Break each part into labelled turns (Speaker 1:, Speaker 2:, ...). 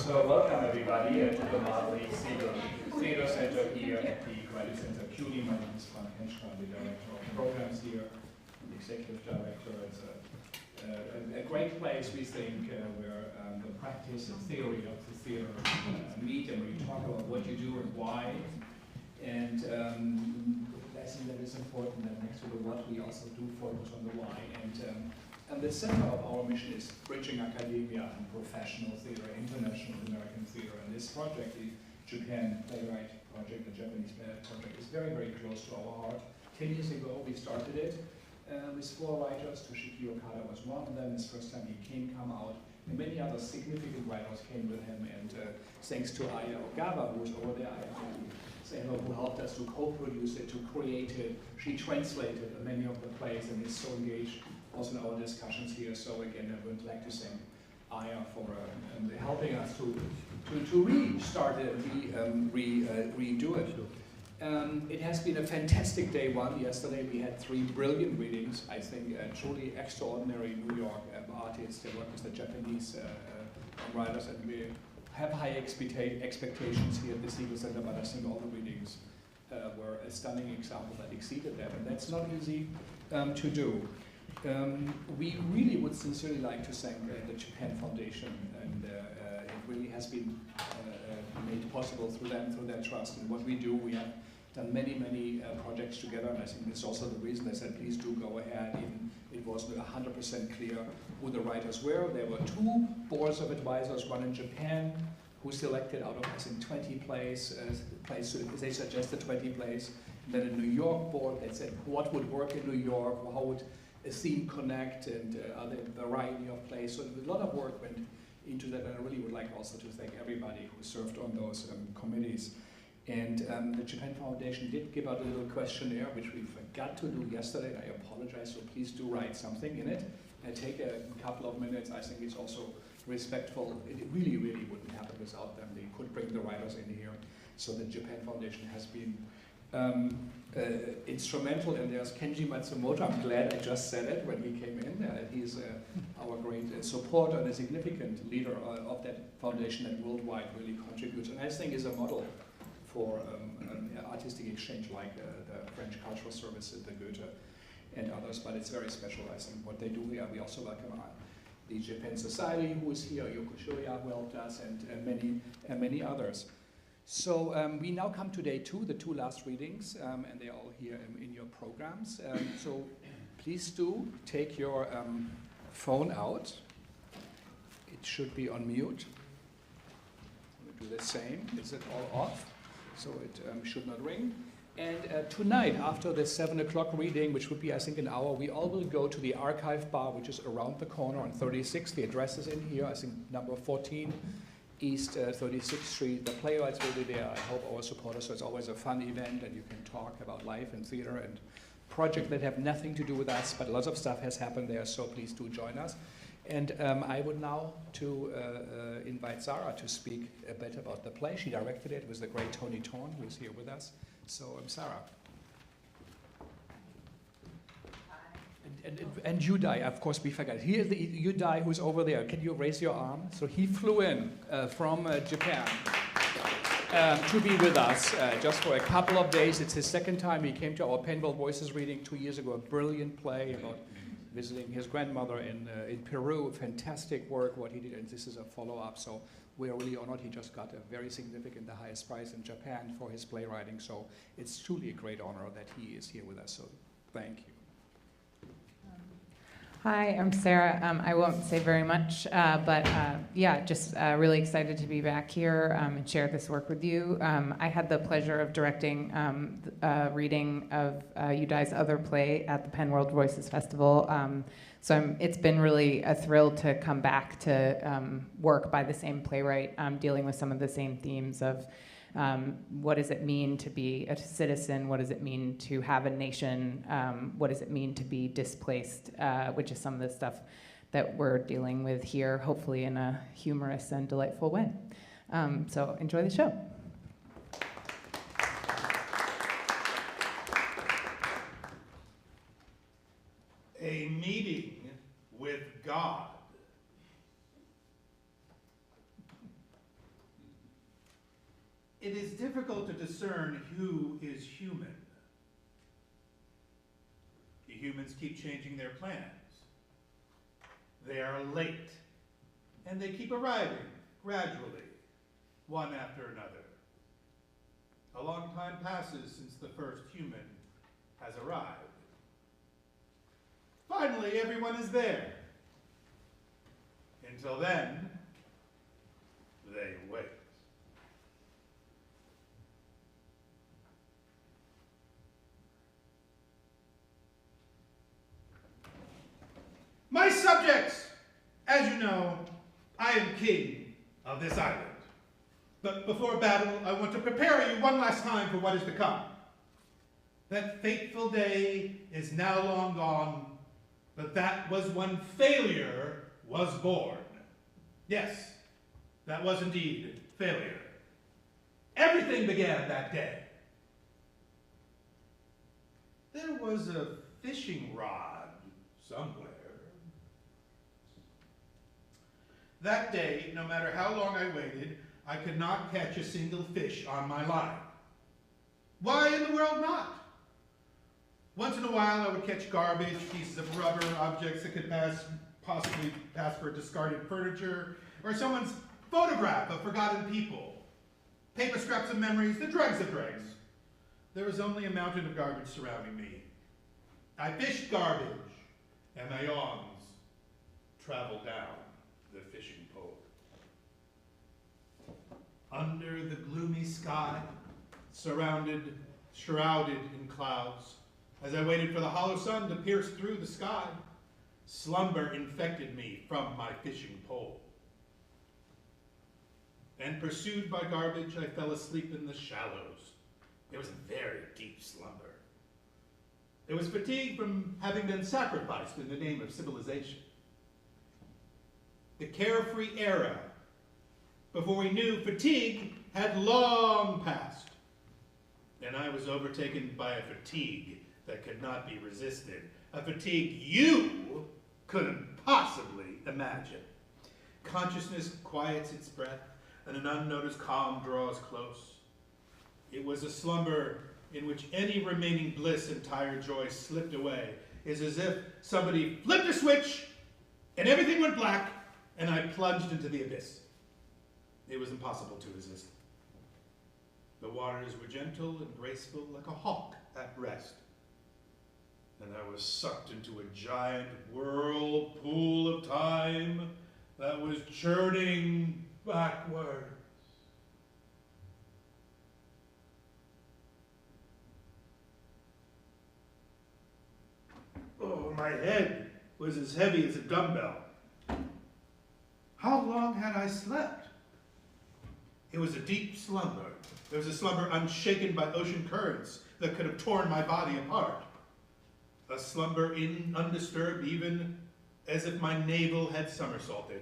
Speaker 1: So welcome everybody to the lovely Segal Theater Center here at the Credit Center CUNY. My name is Frank Henschke, I'm the Director of Programs here, the Executive Director. It's a great great place, we think, where the practice and theory of the theater meet, and we talk about what you do and why. And I think that is important that next to the what, we also do focus on the why. And the center of our mission is bridging academia and professional theater, international American theater. And this project, the Japan Playwright Project, the Japanese Playwright Project, is very, very close to our heart. 10 years ago, we started it with 4 writers. Toshiki Okada was one of them. His first time he come out. And many other significant writers came with him. And thanks to Aya Ogawa, who was over there, who helped us to co-produce it, to create it. She translated many of the plays and is so engaged also in our discussions here. So again, I would like to thank Aya for helping us to restart it and redo it. It has been a fantastic day one. Yesterday we had 3 brilliant readings. I think truly extraordinary New York artists. They work with the Japanese writers, and we have high expectations here at the Segal Center, but I think all the readings were a stunning example that exceeded that, and that's not easy to do. We really would sincerely like to thank the Japan Foundation, and it really has been made possible through them, through their trust in what we do. We have done many projects together, and I think it's also the reason they said, please do go ahead, even it wasn't 100% clear who the writers were. There were 2 boards of advisors, one in Japan, who selected out of, I think, 20 plays, so they suggested 20 plays. And then a New York board that said what would work in New York, how would a theme connect, and other variety of plays. So a lot of work went into that, and I really would like also to thank everybody who served on those committees. And the Japan Foundation did give out a little questionnaire, which we forgot to do yesterday. I apologize, so please do write something in it. And take a couple of minutes. I think it's also respectful. It really wouldn't happen without them. They could bring the writers in here. So the Japan Foundation has been instrumental, and there's Kenji Matsumoto. I'm glad I just said it when he came in. He's our great supporter and a significant leader of that foundation that worldwide really contributes, and I think is a model for artistic exchange like the French Cultural Service, the Goethe, and others, but it's very special, I think, what they do here. We also welcome the Japan Society, who is here, Yoko Shoya, who helped us, and many others. So we now come to day 2, the 2 last readings, and they're all here in your programs. So please do take your phone out. It should be on mute. We'll do the same. Is it all off? So it should not ring. And tonight, after the 7 o'clock reading, which would be, I think, an hour, we all will go to the archive bar, which is around the corner on 36. The address is in here, I think, number 14. East 36th Street. The Playwrights will be there. I hope our supporters. So it's always a fun event, and you can talk about life and theater and projects that have nothing to do with us, but lots of stuff has happened there, so please do join us. And I would now invite Sarah to speak a bit about the play. She directed it with the great Tony Torn, who is here with us. So Sarah. And Yudai, of course, we forgot. Here's the Yudai who's over there. Can you raise your arm? So he flew in from Japan to be with us just for a couple of days. It's his 2nd time. He came to our Penworld Voices reading 2 years ago, a brilliant play about visiting his grandmother in Peru. Fantastic work, what he did, and this is a follow-up. So we are really honored. He just got a very significant, the highest prize in Japan for his playwriting. So it's truly a great honor that he is here with us. So thank you.
Speaker 2: Hi, I'm Sarah. I won't say very much, but yeah, just really excited to be back here and share this work with you. I had the pleasure of directing a reading of Yudai's other play at the Penworld Voices Festival. So it's been really a thrill to come back to work by the same playwright, dealing with some of the same themes of what does it mean to be a citizen? What does it mean to have a nation? What does it mean to be displaced? Which is some of the stuff that we're dealing with here, hopefully in a humorous and delightful way. So enjoy the show.
Speaker 3: A meeting with God. It is difficult to discern who is human. The humans keep changing their plans. They are late, and they keep arriving gradually, one after another. A long time passes since the first human has arrived. Finally, everyone is there. Until then, they wait. My subjects, as you know, I am king of this island. But before battle, I want to prepare you one last time for what is to come. That fateful day is now long gone, but that was when failure was born. Yes, that was indeed failure. Everything began that day. There was a fishing rod somewhere. That day, no matter how long I waited, I could not catch a single fish on my line. Why in the world not? Once in a while, I would catch garbage, pieces of rubber, objects that could possibly pass for discarded furniture, or someone's photograph of forgotten people, paper scraps of memories, the dregs of dregs. There was only a mountain of garbage surrounding me. I fished garbage, and my arms traveled down the fishing pole. Under the gloomy sky, shrouded in clouds, as I waited for the hollow sun to pierce through the sky, slumber infected me from my fishing pole. And pursued by garbage, I fell asleep in the shallows. It was a very deep slumber. It was fatigue from having been sacrificed in the name of civilization. The carefree era, before we knew fatigue, had long passed. And I was overtaken by a fatigue that could not be resisted, a fatigue you couldn't possibly imagine. Consciousness quiets its breath, and an unnoticed calm draws close. It was a slumber in which any remaining bliss and tired joy slipped away. It's as if somebody flipped a switch, and everything went black, and I plunged into the abyss. It was impossible to resist. The waters were gentle and graceful, like a hawk at rest. And I was sucked into a giant whirlpool of time that was churning backwards. Oh, my head was as heavy as a dumbbell. How long had I slept? It was a deep slumber. It was a slumber unshaken by ocean currents that could have torn my body apart. A slumber undisturbed, even as if my navel had somersaulted.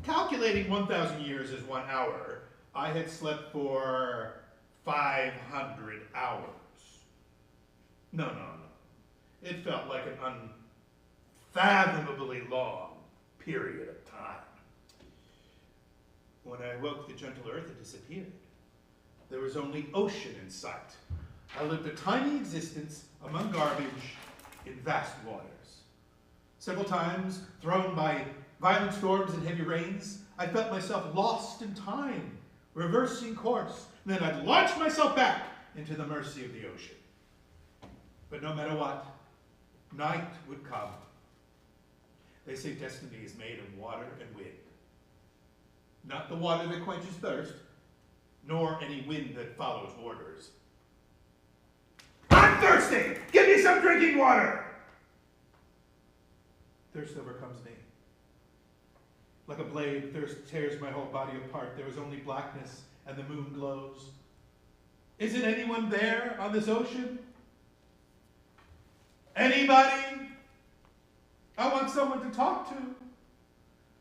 Speaker 3: Calculating 1,000 years as 1 hour, I had slept for 500 hours. No. It felt like an unfathomably long period of time. When I awoke, the gentle earth had disappeared. There was only ocean in sight. I lived a tiny existence among garbage in vast waters. Several times, thrown by violent storms and heavy rains, I felt myself lost in time, reversing course, and then I'd launch myself back into the mercy of the ocean. But no matter what, night would come. They say destiny is made of water and wind. Not the water that quenches thirst, nor any wind that follows orders. I'm thirsty! Give me some drinking water! Thirst overcomes me. Like a blade, thirst tears my whole body apart. There is only blackness, and the moon glows. Isn't anyone there on this ocean? Anybody? I want someone to talk to.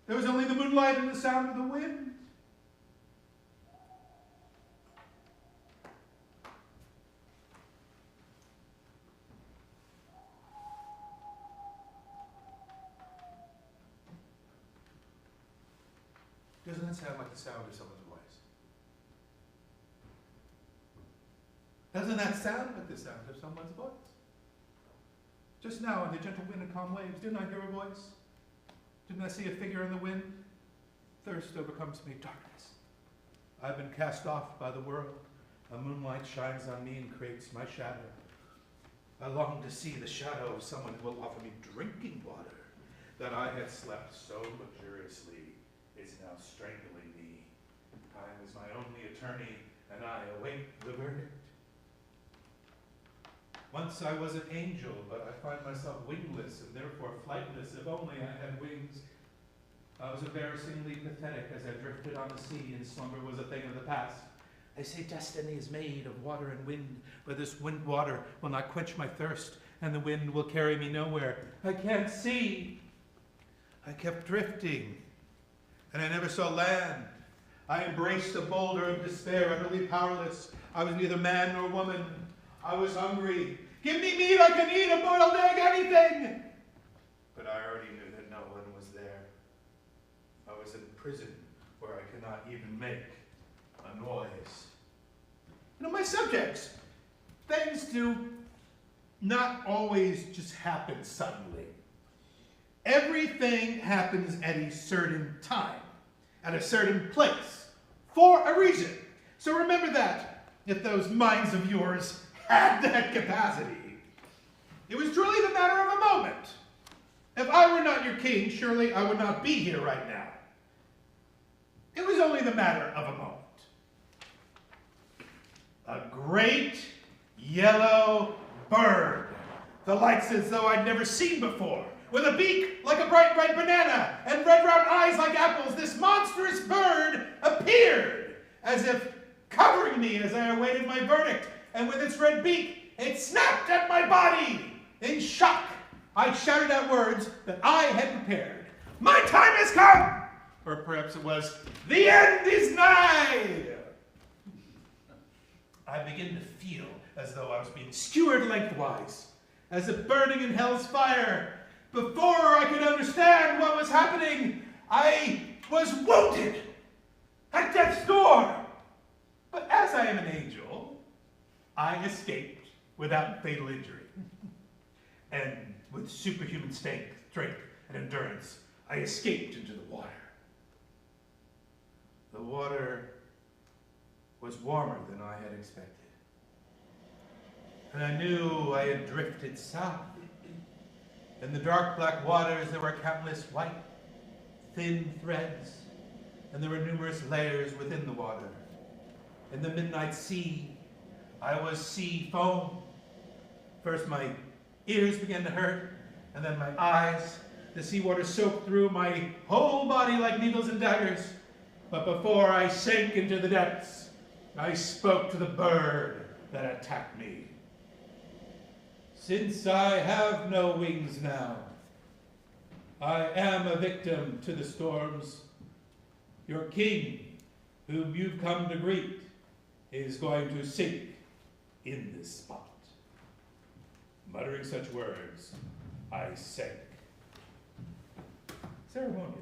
Speaker 3: There was only the moonlight and the sound of the wind. Doesn't that sound like the sound of someone's voice? Doesn't that sound like the sound of someone's voice? Just now, in the gentle wind and calm waves, didn't I hear a voice? Didn't I see a figure in the wind? Thirst overcomes me, darkness. I've been cast off by the world. The moonlight shines on me and creates my shadow. I long to see the shadow of someone who will offer me drinking water. That I had slept so luxuriously is now strangling me. Time is my only attorney, and I await the verdict. Once I was an angel, but I find myself wingless and therefore flightless. If only I had wings. I was embarrassingly pathetic as I drifted on the sea, and slumber was a thing of the past. They say destiny is made of water and wind, but this wind water will not quench my thirst, and the wind will carry me nowhere. I can't see. I kept drifting, and I never saw land. I embraced a boulder of despair, utterly powerless. I was neither man nor woman. I was hungry. Give me meat, I can eat a boiled egg, anything! But I already knew that no one was there. I was in prison where I could not even make a noise. You know, my subjects, things do not always just happen suddenly. Everything happens at a certain time, at a certain place, for a reason. So remember that, if those minds of yours had that capacity. It was truly the matter of a moment. If I were not your king, surely I would not be here right now. It was only the matter of a moment. A great yellow bird, the likes as though I'd never seen before, with a beak like a bright red banana and red round eyes like apples. This monstrous bird appeared, as if covering me as I awaited my verdict, and with its red beak, it snapped at my body. In shock, I shouted out words that I had prepared. My time has come! Or perhaps it was, the end is nigh! I began to feel as though I was being skewered lengthwise, as if burning in hell's fire. Before I could understand what was happening, I was wounded at death's door. But as I am an angel, I escaped without fatal injury. And with superhuman strength and endurance, I escaped into the water. The water was warmer than I had expected. And I knew I had drifted south. In the dark black waters, there were countless white, thin threads, and there were numerous layers within the water. In the midnight sea, I was sea foam. First my ears began to hurt, and then my eyes. The seawater soaked through my whole body like needles and daggers. But before I sank into the depths, I spoke to the bird that attacked me. Since I have no wings now, I am a victim to the storms. Your king, whom you've come to greet, is going to sink in this spot. Muttering such words, I sank. Ceremonially.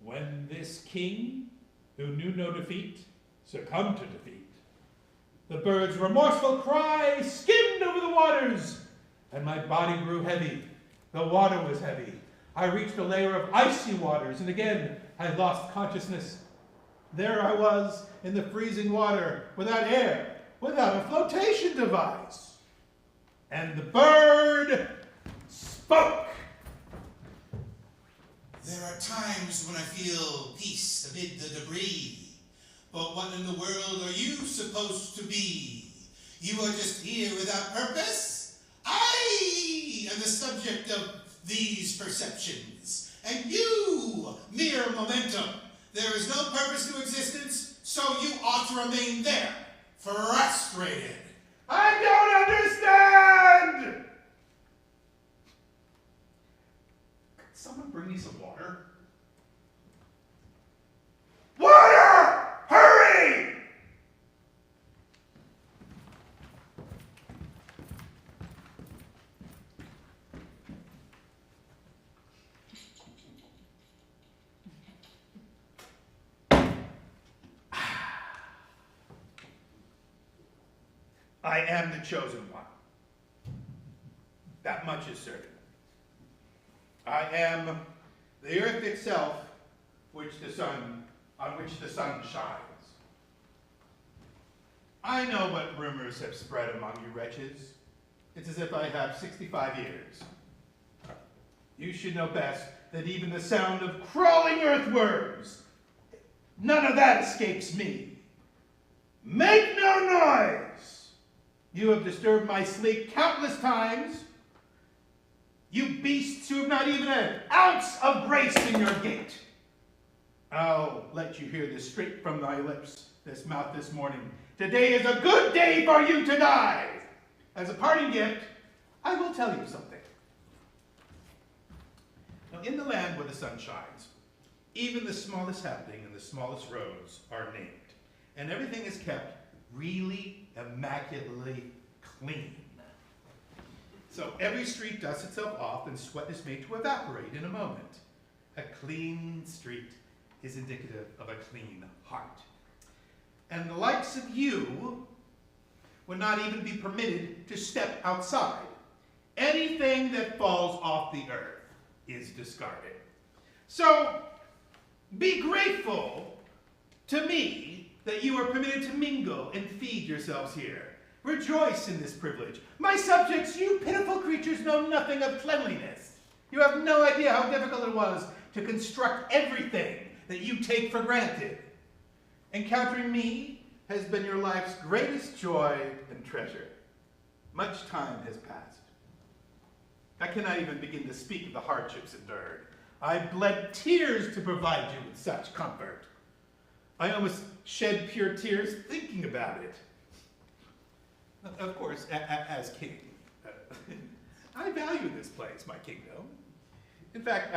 Speaker 3: When this king, who knew no defeat, succumbed to defeat, the bird's remorseful cry skimmed over the waters, and my body grew heavy. The water was heavy. I reached a layer of icy waters, and again I lost consciousness. There I was in the freezing water, without air, without a flotation device. And the bird spoke.
Speaker 4: There are times when I feel peace amid the debris. But what in the world are you supposed to be? You are just here without purpose? I am the subject of these perceptions. And you, mere momentum. There is no purpose to existence, so you ought to remain there, frustrated.
Speaker 3: I don't understand! Could someone bring me some water? Water! Hurry! I am the chosen one. That much is certain. I am the earth itself, on which the sun shines. I know what rumors have spread among you wretches. It's as if I have 65 years. You should know best that even the sound of crawling earthworms, none of that escapes me. Make no noise! You have disturbed my sleep countless times. You beasts who have not even an ounce of grace in your gait. I'll let you hear this straight from thy lips, this mouth this morning. Today is a good day for you to die. As a parting gift, I will tell you something. Now, in the land where the sun shines, even the smallest happening and the smallest roads are named, and everything is kept really immaculately clean. So every street dusts itself off and sweat is made to evaporate in a moment. A clean street is indicative of a clean heart. And the likes of you would not even be permitted to step outside. Anything that falls off the earth is discarded. So be grateful to me that you are permitted to mingle and feed yourselves here. Rejoice in this privilege. My subjects, you pitiful creatures, know nothing of cleanliness. You have no idea how difficult it was to construct everything that you take for granted. Encountering me has been your life's greatest joy and treasure. Much time has passed. I cannot even begin to speak of the hardships endured. I bled tears to provide you with such comfort. I almost shed pure tears thinking about it. Of course, as king, I value this place, my kingdom. In fact,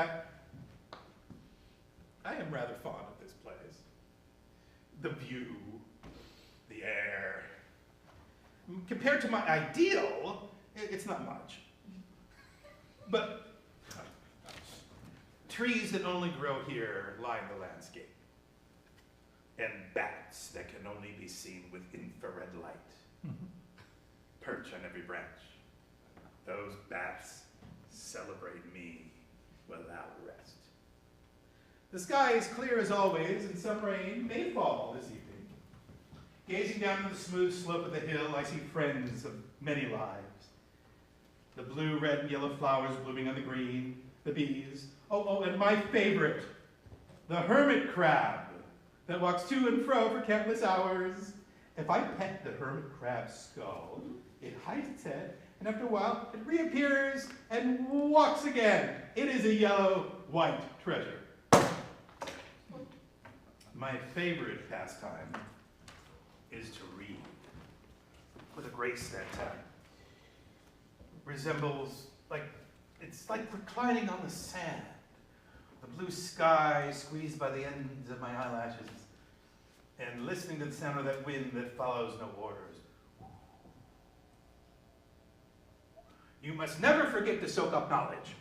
Speaker 3: I am rather fond of this place. The view, the air. Compared to my ideal, it's not much. But trees that only grow here line the landscape. And bats that can only be seen with infrared light. Perch on every branch. Those bats celebrate me without rest. The sky is clear as always, and some rain may fall this evening. Gazing down the smooth slope of the hill, I see friends of many lives. The blue, red, and yellow flowers blooming on the green, the bees. Oh, and my favorite, the hermit crab that walks to and fro for countless hours. If I pet the hermit crab's skull, it hides its head, and after a while, it reappears and walks again. It is a yellow-white treasure. My favorite pastime is to read, with a grace that resembles, it's like reclining on the sand, the blue sky squeezed by the ends of my eyelashes, and listening to the sound of that wind that follows no orders. You must never forget to soak up knowledge.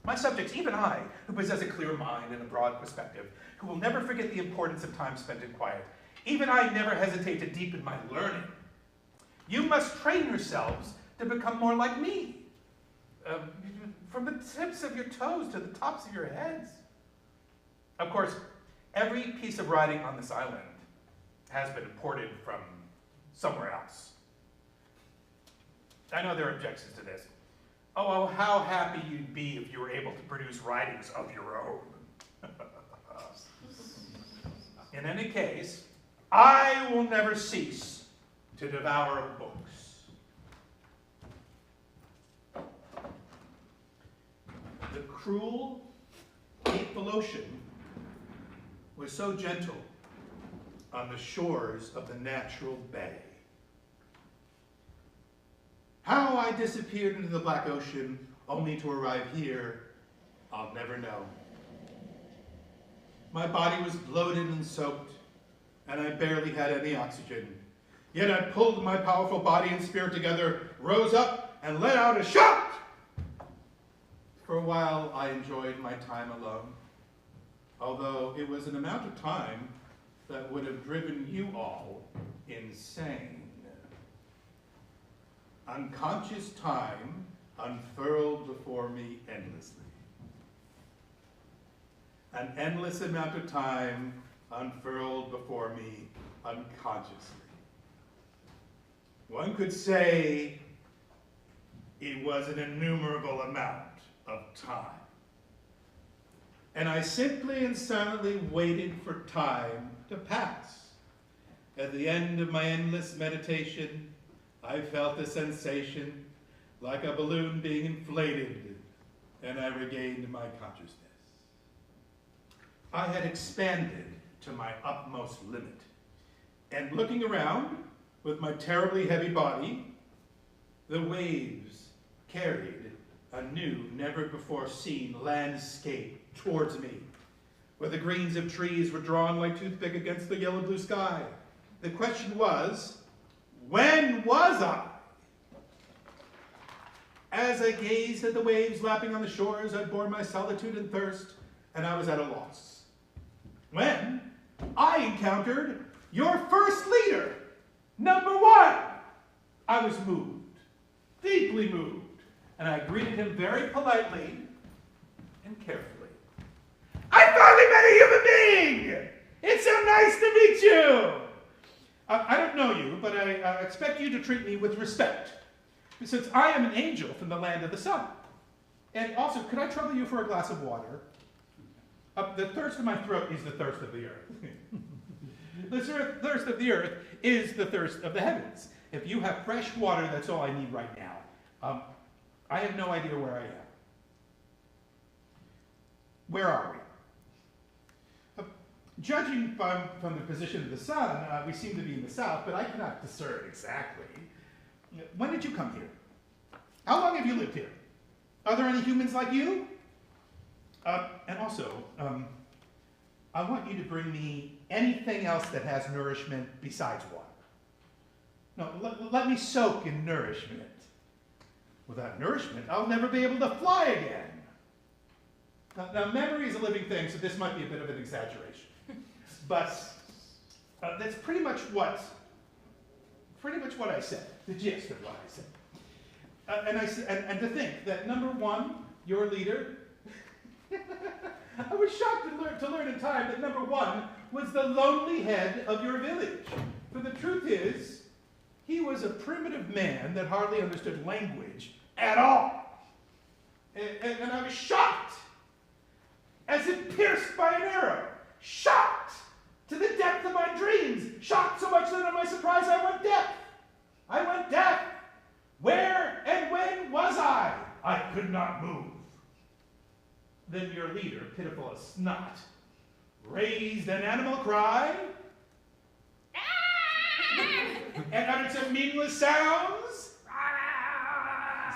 Speaker 3: My subjects, even I, who possess a clear mind and a broad perspective, who will never forget the importance of time spent in quiet, even I never hesitate to deepen my learning. You must train yourselves to become more like me. From the tips of your toes to the tops of your heads. Of course, every piece of writing on this island has been imported from somewhere else. I know there are objections to this. Oh, how happy you'd be if you were able to produce writings of your own. In any case, I will never cease to devour books. The cruel, hateful ocean was so gentle on the shores of the natural bay. How I disappeared into the black ocean only to arrive here, I'll never know. My body was bloated and soaked, and I barely had any oxygen. Yet I pulled my powerful body and spirit together, rose up, and let out a shout! For a while, I enjoyed my time alone, although it was an amount of time that would have driven you all insane. Unconscious time unfurled before me endlessly. An endless amount of time unfurled before me unconsciously. One could say it was an innumerable amount of time. And I simply and silently waited for time to pass. At the end of my endless meditation, I felt a sensation like a balloon being inflated, and I regained my consciousness. I had expanded to my utmost limit, and looking around with my terribly heavy body, the waves carried a new, never-before-seen landscape towards me, where the greens of trees were drawn like toothpick against the yellow-blue sky. The question was, when was I? As I gazed at the waves lapping on the shores, I bore my solitude and thirst, and I was at a loss. When I encountered your first leader, number one. I was moved, deeply moved, and I greeted him very politely and carefully. I finally met a human being! It's so nice to meet you! I don't know you, but I expect you to treat me with respect, since I am an angel from the land of the sun. And also, could I trouble you for a glass of water? The thirst of my throat is the thirst of the earth. The thirst of the earth is the thirst of the heavens. If you have fresh water, that's all I need right now. I have no idea where I am. Where are we? Judging from the position of the sun, we seem to be in the south, but I cannot discern exactly. When did you come here? How long have you lived here? Are there any humans like you? And also, I want you to bring me anything else that has nourishment besides water. No, let me soak in nourishment. Without nourishment, I'll never be able to fly again. Now, memory is a living thing, so this might be a bit of an exaggeration. But that's pretty much what I said, the gist of what I said. And to think that number one, your leader, I was shocked to learn in time that number one was the lonely head of your village. For the truth is, he was a primitive man that hardly understood language at all. And I was shocked, as if pierced by an arrow, shocked to the depth of my dreams, shocked so much that in my surprise I went deaf. I went deaf. Where and when was I? I could not move. Then your leader, pitiful as snot, raised an animal cry and uttered some meaningless sounds,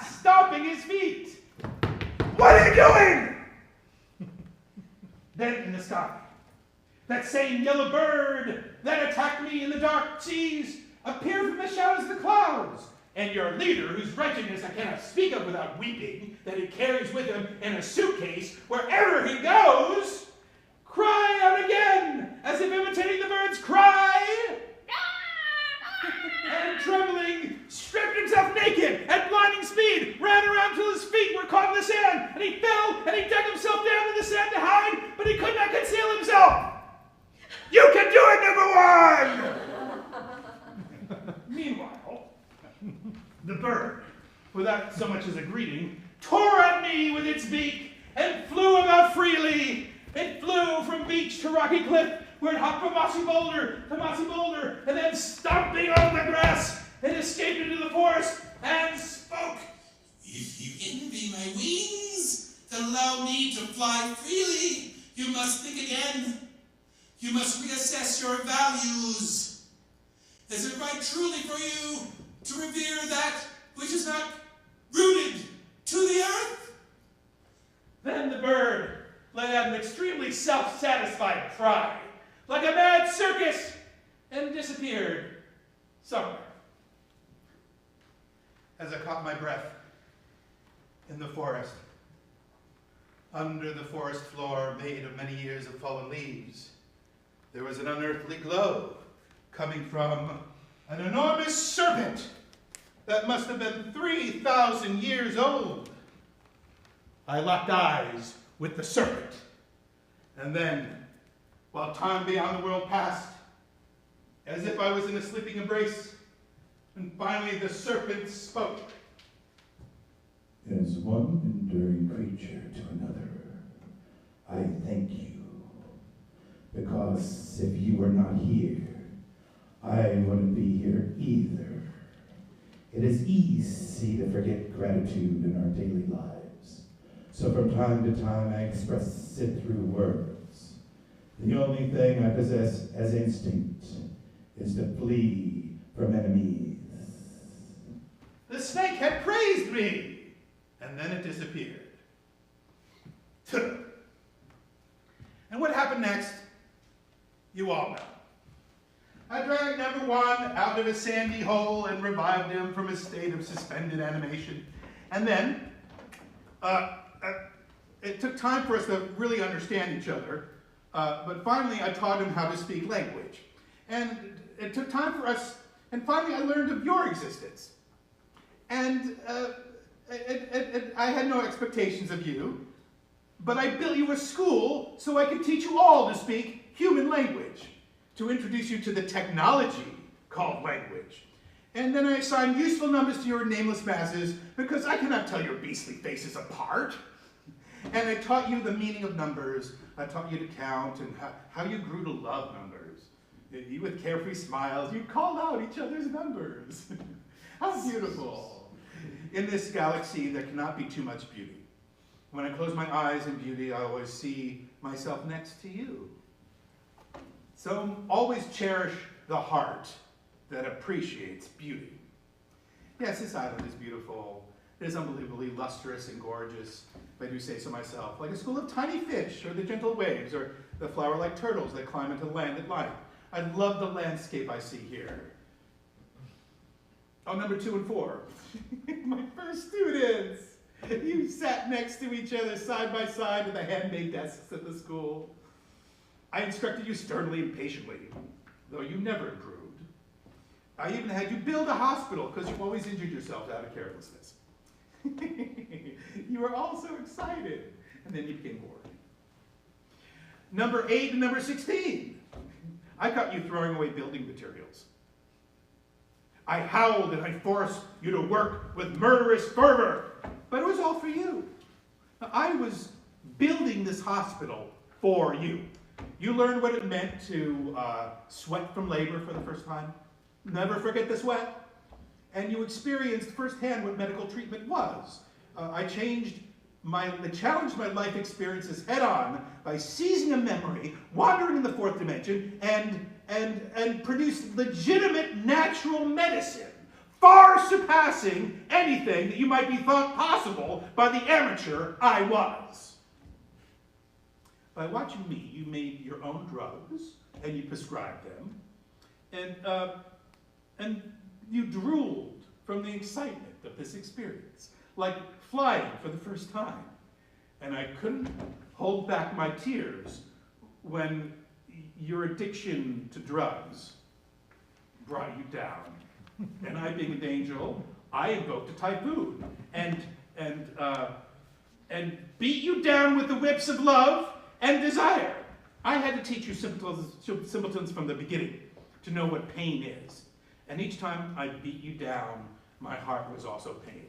Speaker 3: stomping his feet. What are you doing? Then in the sky, that same yellow bird that attacked me in the dark seas appeared from the shadows of the clouds. And your leader, whose wretchedness I cannot speak of without weeping, that he carries with him in a suitcase wherever he goes, cried out again, as if imitating the bird's cry, and trembling, stripped himself naked at blinding speed, ran around till his feet were caught in the sand, and he fell, and he dug himself down in the sand to hide, but he could not conceal himself. You can do it, number one! Meanwhile, the bird, without so much as a greeting, tore at me with its beak and flew about freely. It flew from beach to rocky cliff, where it hopped from mossy boulder to mossy boulder, and then stomping on the grass, it escaped into the forest and spoke.
Speaker 4: If you envy my wings that allow me to fly freely, you must think again. You must reassess your values. Is it right truly for you to revere that which is not rooted to the earth?
Speaker 1: Then the bird let out an extremely self-satisfied cry, like a mad circus, and disappeared somewhere. As I caught my breath in the forest, under the forest floor made of many years of fallen leaves, there was an unearthly glow coming from an enormous serpent that must have been 3,000 years old. I locked eyes with the serpent,
Speaker 3: And then, while time beyond the world passed, as if I was in a sleeping embrace, and finally the serpent spoke.
Speaker 5: As one enduring creature to another, I thank you, because if you were not here, I wouldn't be here either. It is easy to forget gratitude in our daily lives, so from time to time I express it through words. The only thing I possess as instinct is to flee from enemies.
Speaker 3: The snake had praised me, and then it disappeared. And what happened next, you all know. I dragged number one out of a sandy hole and revived him from a state of suspended animation. And then, it took time for us to really understand each other, but finally I taught him how to speak language. And it took time for us, and finally I learned of your existence. And I had no expectations of you, but I built you a school so I could teach you all to speak human language, to introduce you to the technology called language. And then I assigned useful numbers to your nameless masses because I cannot tell your beastly faces apart. And I taught you the meaning of numbers. I taught you to count and how you grew to love numbers. You with carefree smiles, you called out each other's numbers. How beautiful. In this galaxy, there cannot be too much beauty. When I close my eyes in beauty, I always see myself next to you. So always cherish the heart that appreciates beauty. Yes, this island is beautiful. It is unbelievably lustrous and gorgeous, if I do say so myself, like a school of tiny fish, or the gentle waves, or the flower-like turtles that climb into land at night. I love the landscape I see here. Oh, number 2 and 4. My first students. You sat next to each other side by side at the handmade desks at the school. I instructed you sternly and patiently, though you never improved. I even had you build a hospital because you always injured yourselves out of carelessness. You were all so excited, and then you became bored. Number 8 and number 16. I caught you throwing away building materials. I howled and I forced you to work with murderous fervor, but it was all for you. I was building this hospital for you. You learned what it meant to sweat from labor for the first time. Never forget the sweat. And you experienced firsthand what medical treatment was. I challenged my life experiences head on by seizing a memory, wandering in the 4th dimension, and produced legitimate natural medicine, far surpassing anything that you might be thought possible by the amateur I was. By watching me, you made your own drugs, and you prescribed them, and you drooled from the excitement of this experience, like flying for the first time. And I couldn't hold back my tears when your addiction to drugs brought you down. And I, being an angel, I invoked a typhoon and beat you down with the whips of love and desire. I had to teach you simpletons from the beginning to know what pain is. And each time I beat you down, my heart was also pained.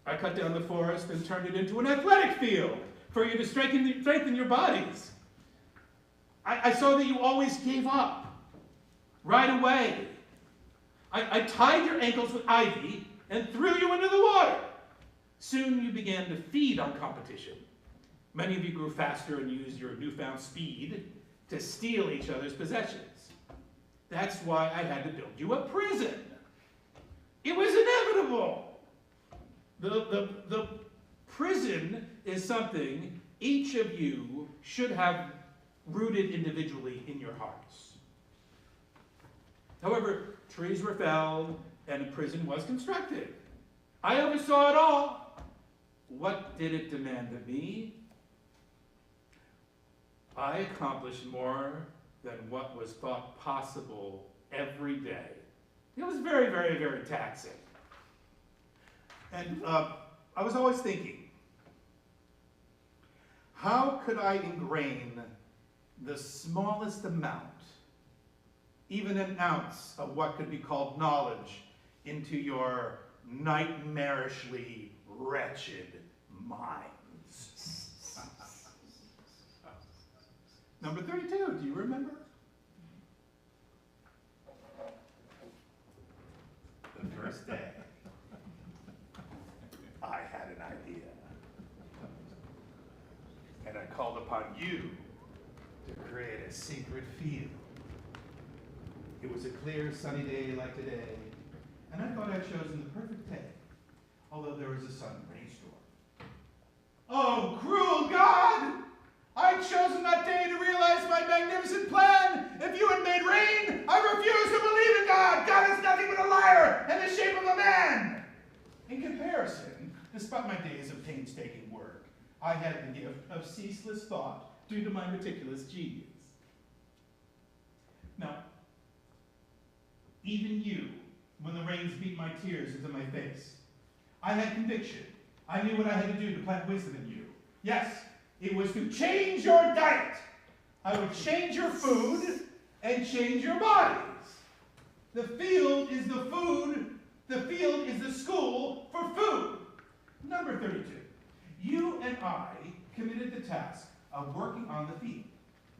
Speaker 3: I cut down the forest and turned it into an athletic field for you to strengthen your bodies. I saw that you always gave up right away. I tied your ankles with ivy and threw you into the water. Soon you began to feed on competition. Many of you grew faster and used your newfound speed to steal each other's possessions. That's why I had to build you a prison. It was inevitable. The prison is something each of you should have rooted individually in your hearts. However, trees were felled and a prison was constructed. I oversaw it all. What did it demand of me? I accomplished more than what was thought possible every day. It was very, very, very taxing. And I was always thinking, How could I ingrain the smallest amount, even an ounce of what could be called knowledge, into your nightmarishly wretched minds? Number 32, do you remember? The first day, I had an idea. And I called upon you to create a secret field. It was a clear, sunny day like today, and I thought I'd chosen the perfect day, although there was a sudden rainstorm. Oh, cruel God! I'd chosen that day to realize my magnificent plan. If you had made rain, I refuse to believe in God. God is nothing but a liar and the shape of a man. In comparison, despite my days of painstaking work, I had the gift of ceaseless thought due to my meticulous genius. Now, even you, when the rains beat my tears into my face, I had conviction. I knew what I had to do to plant wisdom in you. Yes, it was to change your diet. I would change your food and change your bodies. The field is the food. The field is the school for food. Number 32. You and I committed the task of working on the field,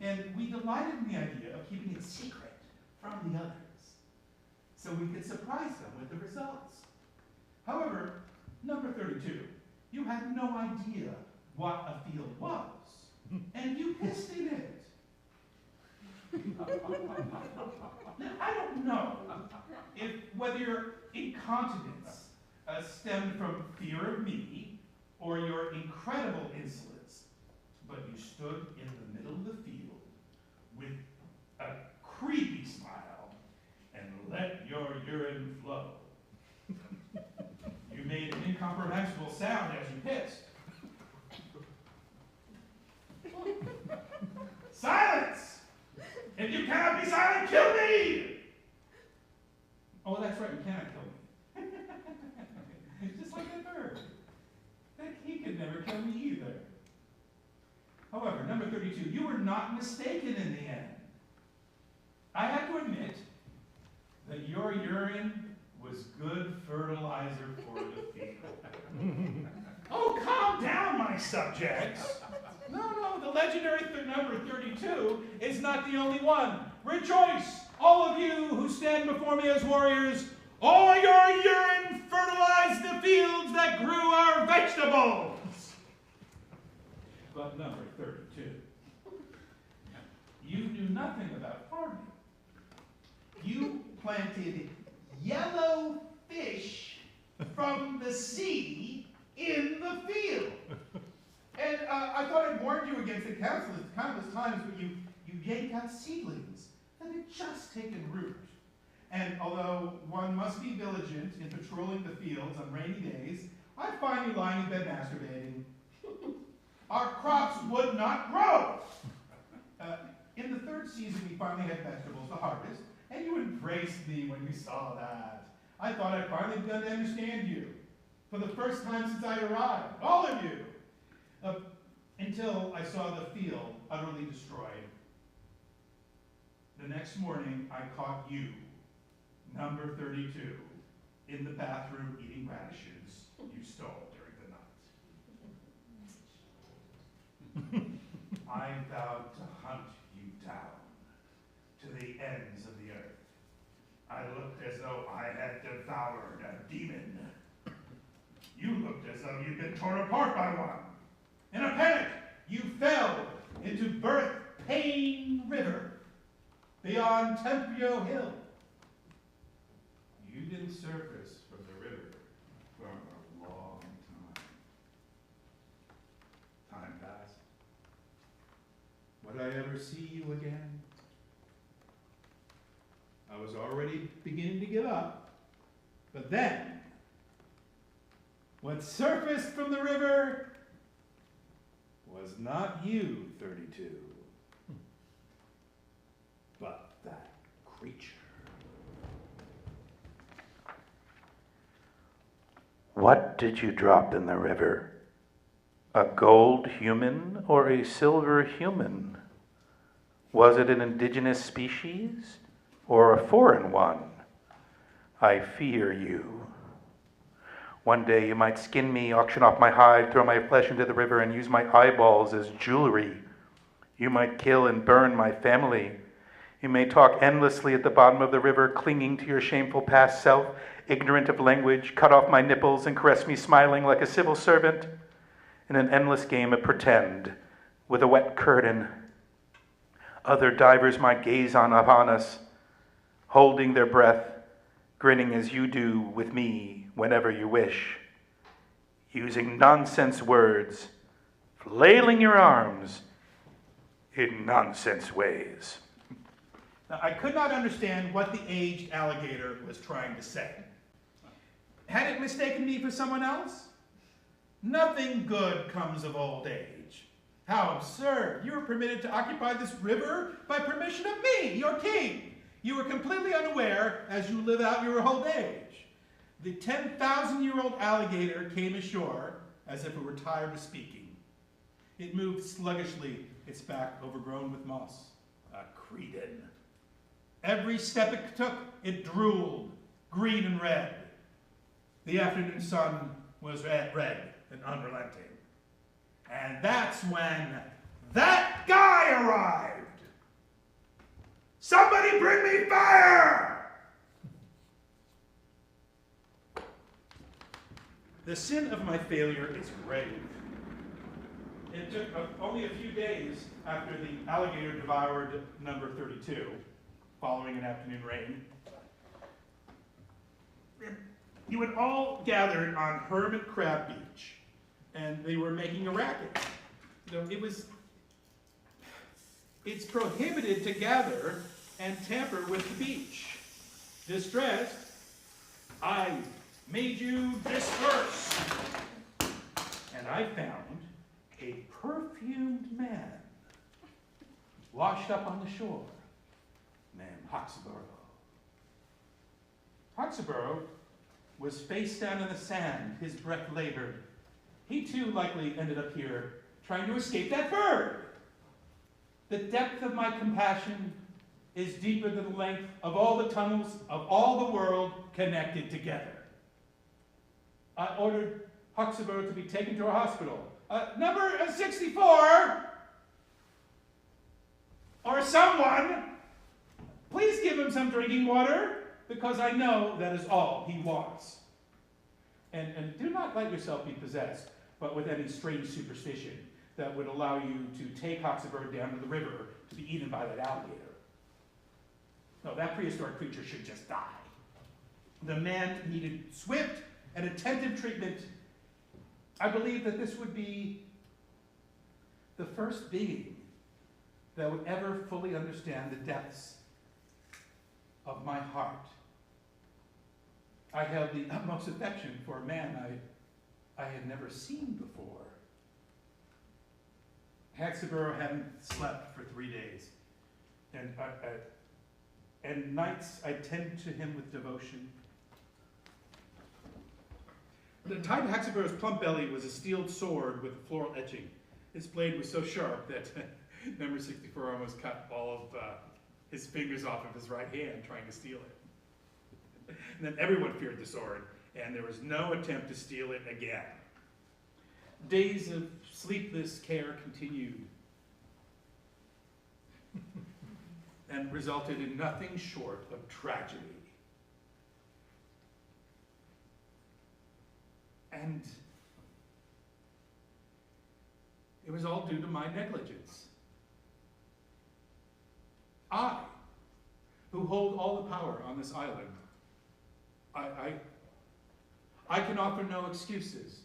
Speaker 3: and we delighted in the idea of keeping it secret from the others, so we could surprise them with the results. However, number 32, you had no idea what a field was, and you pissed in it. Now, I don't know if whether your incontinence stemmed from fear of me or your incredible insolence, but you stood in the middle of the field with a creepy smile and let your urine flow. You made an incomprehensible sound as you pissed. Silence! If you cannot be silent, kill me! Oh, that's right, you cannot kill me. Just like that bird. He could never kill me either. However, number 32, you were not mistaken in the end. I have to admit that your urine was good fertilizer for the field. Oh, calm down, my subjects. No, the legendary number 32 is not the only one. Rejoice, all of you who stand before me as warriors. All your urine fertilized the fields that grew our vegetables. But number 32, you knew nothing about farming. You planted yellow fish from the sea in the field. And I thought I'd warned you against it countless times, but you yanked out seedlings that had just taken root. And although one must be diligent in patrolling the fields on rainy days, I find you lying in bed masturbating. Our crops would not grow. In the third season, we finally had vegetables to harvest, and you embraced me when you saw that. I thought I'd finally begun to understand you. For the first time since I arrived, all of you. Until I saw the field utterly destroyed. The next morning, I caught you, number 32, in the bathroom eating radishes you stole during the night. I vowed to hunt you down to the ends of the earth. I looked as though I had devoured a demon. You looked as though you'd been torn apart by one. In a panic, you fell into Birth Pain River beyond Tempio Hill. You didn't surface from the river for a long time. Time passed. Would I ever see you again? I was already beginning to give up. But then, what surfaced from the river was not you, 32, but that creature.
Speaker 5: What did you drop in the river? A gold human or a silver human? Was it an indigenous species or a foreign one? I fear you. One day you might skin me, auction off my hide, throw my flesh into the river, and use my eyeballs as jewelry. You might kill and burn my family. You may talk endlessly at the bottom of the river, clinging to your shameful past self, ignorant of language, cut off my nipples and caress me smiling like a civil servant in an endless game of pretend with a wet curtain. Other divers might gaze upon us, holding their breath, grinning as you do with me whenever you wish, using nonsense words, flailing your arms in nonsense ways.
Speaker 3: Now, I could not understand what the aged alligator was trying to say. Had it mistaken me for someone else? Nothing good comes of old age. How absurd. You were permitted to occupy this river by permission of me, your king. You were completely unaware as you live out your old age. The 10,000-year-old alligator came ashore as if it were tired of speaking. It moved sluggishly, its back overgrown with moss. A cretin. Every step it took, it drooled, green and red. The afternoon sun was red and unrelenting. And that's when that guy arrived. Somebody bring me fire! The sin of my failure is grave. It took only a few days after the alligator devoured number 32, following an afternoon rain. You had all gathered on Hermit Crab Beach, and they were making a racket. You know, it's prohibited to gather and tamper with the beach. Distressed, I made you disperse. And I found a perfumed man washed up on the shore named Hoxaborough. Hoxaborough was face down in the sand, his breath labored. He too likely ended up here trying to escape that bird. The depth of my compassion is deeper than the length of all the tunnels of all the world connected together. I ordered Hoxaborough to be taken to a hospital. Number 64, or someone, please give him some drinking water, because I know that is all he wants. And do not let yourself be possessed, but with any strange superstition that would allow you to take Hoxaborough down to the river to be eaten by that alligator. No, that prehistoric creature should just die. The man needed swift and attentive treatment. I believe that this would be the first being that would ever fully understand the depths of my heart. I held the utmost affection for a man I had never seen before. Hoxaborough hadn't slept for 3 days, and nights I tended to him with devotion. Tied to Hoxaborough's plump belly was a steel sword with floral etching. Its blade was so sharp that number 64 almost cut all of his fingers off of his right hand trying to steal it. And then everyone feared the sword, and there was no attempt to steal it again. Days of sleepless care continued and resulted in nothing short of tragedy. And it was all due to my negligence. I, who hold all the power on this island, I can offer no excuses.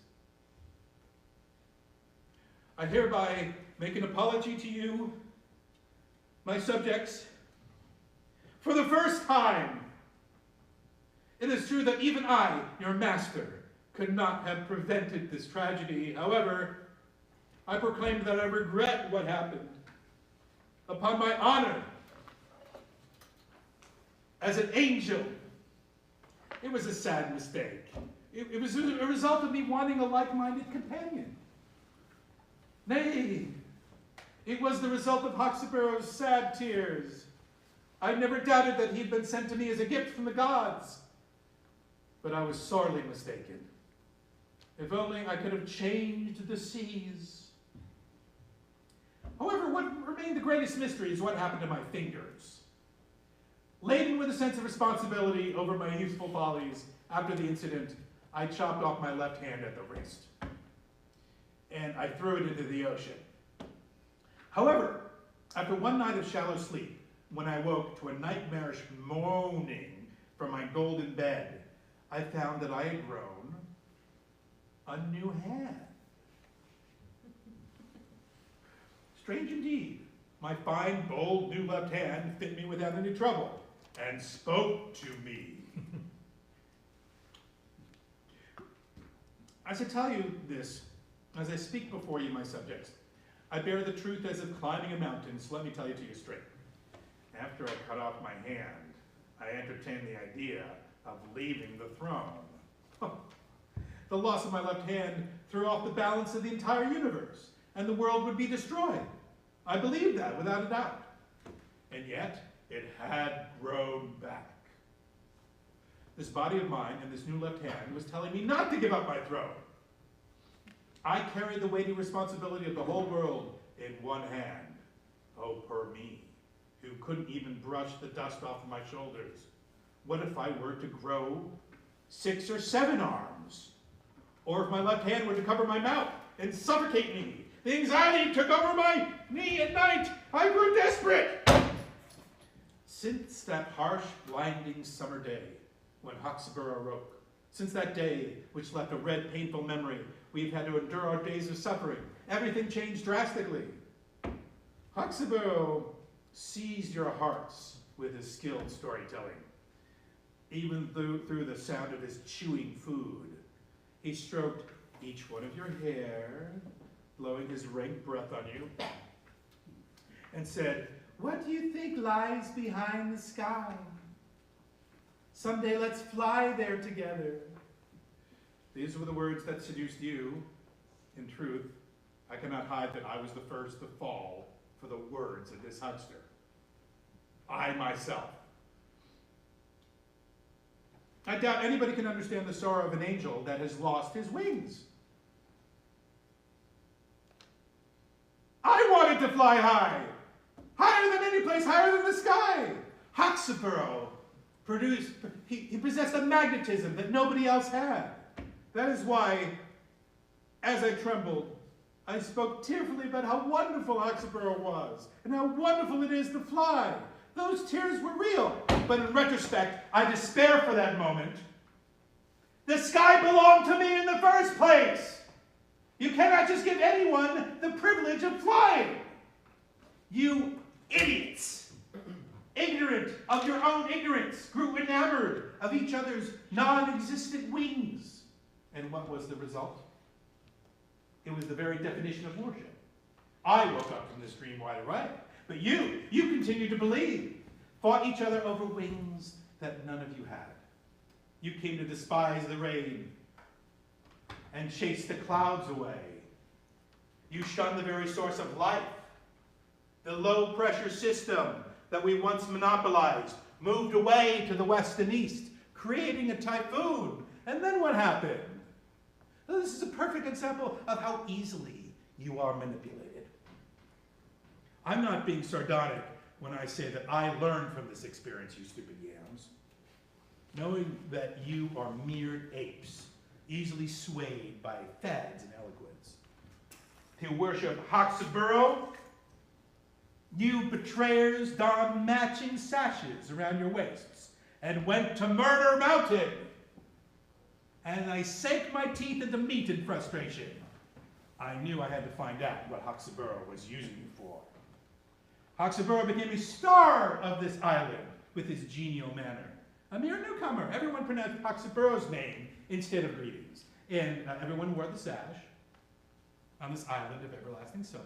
Speaker 3: I hereby make an apology to you, my subjects. For the first time, it is true that even I, your master, could not have prevented this tragedy. However, I proclaim that I regret what happened. Upon my honor as an angel, it was a sad mistake. It was a result of me wanting a like-minded companion. Really? It was the result of Hawksbury's sad tears. I never doubted that he had been sent to me as a gift from the gods. But I was sorely mistaken. If only I could have changed the seas. However, what remained the greatest mystery is what happened to my fingers. Laden with a sense of responsibility over my youthful follies, after the incident, I chopped off my left hand at the wrist. And I threw it into the ocean. However, after one night of shallow sleep, when I woke to a nightmarish moaning from my golden bed, I found that I had grown a new hand. Strange indeed. My fine, bold, new left hand fit me without any trouble and spoke to me. As I tell you this, as I speak before you, my subjects, I bear the truth as if climbing a mountain, so let me tell you to you straight. After I cut off my hand, I entertained the idea of leaving the throne. The loss of my left hand threw off the balance of the entire universe, and the world would be destroyed. I believed that without a doubt. And yet, it had grown back. This body of mine and this new left hand was telling me not to give up my throne. I carried the weighty responsibility of the whole world in one hand. Oh, poor me, who couldn't even brush the dust off of my shoulders. What if I were to grow 6 or 7 arms? Or if my left hand were to cover my mouth and suffocate me? The anxiety took over my knee at night. I grew desperate. Since that harsh, blinding summer day when Hawksbury awoke, since that day which left a red, painful memory, we've had to endure our days of suffering. Everything changed drastically. Hawksbury seized your hearts with his skilled storytelling. Even through the sound of his chewing food, he stroked each one of your hair, blowing his rank breath on you, and said, "What do you think lies behind the sky? Someday let's fly there together." These were the words that seduced you. In truth, I cannot hide that I was the first to fall for the words of this huckster. I myself. I doubt anybody can understand the sorrow of an angel that has lost his wings. I wanted to fly high, higher than any place, higher than the sky. Hawksbury he possessed a magnetism that nobody else had. That is why, as I trembled, I spoke tearfully about how wonderful Hawksbury was and how wonderful it is to fly. Those tears were real, but in retrospect, I despair for that moment. The sky belonged to me in the first place. You cannot just give anyone the privilege of flying. You idiots, ignorant of your own ignorance, grew enamored of each other's non-existent wings. And what was the result? It was the very definition of worship. I woke up from this dream wide awake. But you continued to believe, fought each other over wings that none of you had. You came to despise the rain and chase the clouds away. You shunned the very source of life. The low-pressure system that we once monopolized moved away to the west and east, creating a typhoon. And then what happened? Well, this is a perfect example of how easily you are manipulated. I'm not being sardonic when I say that I learned from this experience, you stupid yams. Knowing that you are mere apes, easily swayed by fads and eloquence. To worship Hawksbury, you betrayers donned matching sashes around your waists and went to Murder Mountain. And I sank my teeth into meat in frustration. I knew I had to find out what Hawksbury was using you for. Hawksbury became a star of this island with his genial manner. A mere newcomer. Everyone pronounced Hawksbury's name instead of greetings. And everyone wore the sash on this island of everlasting summer.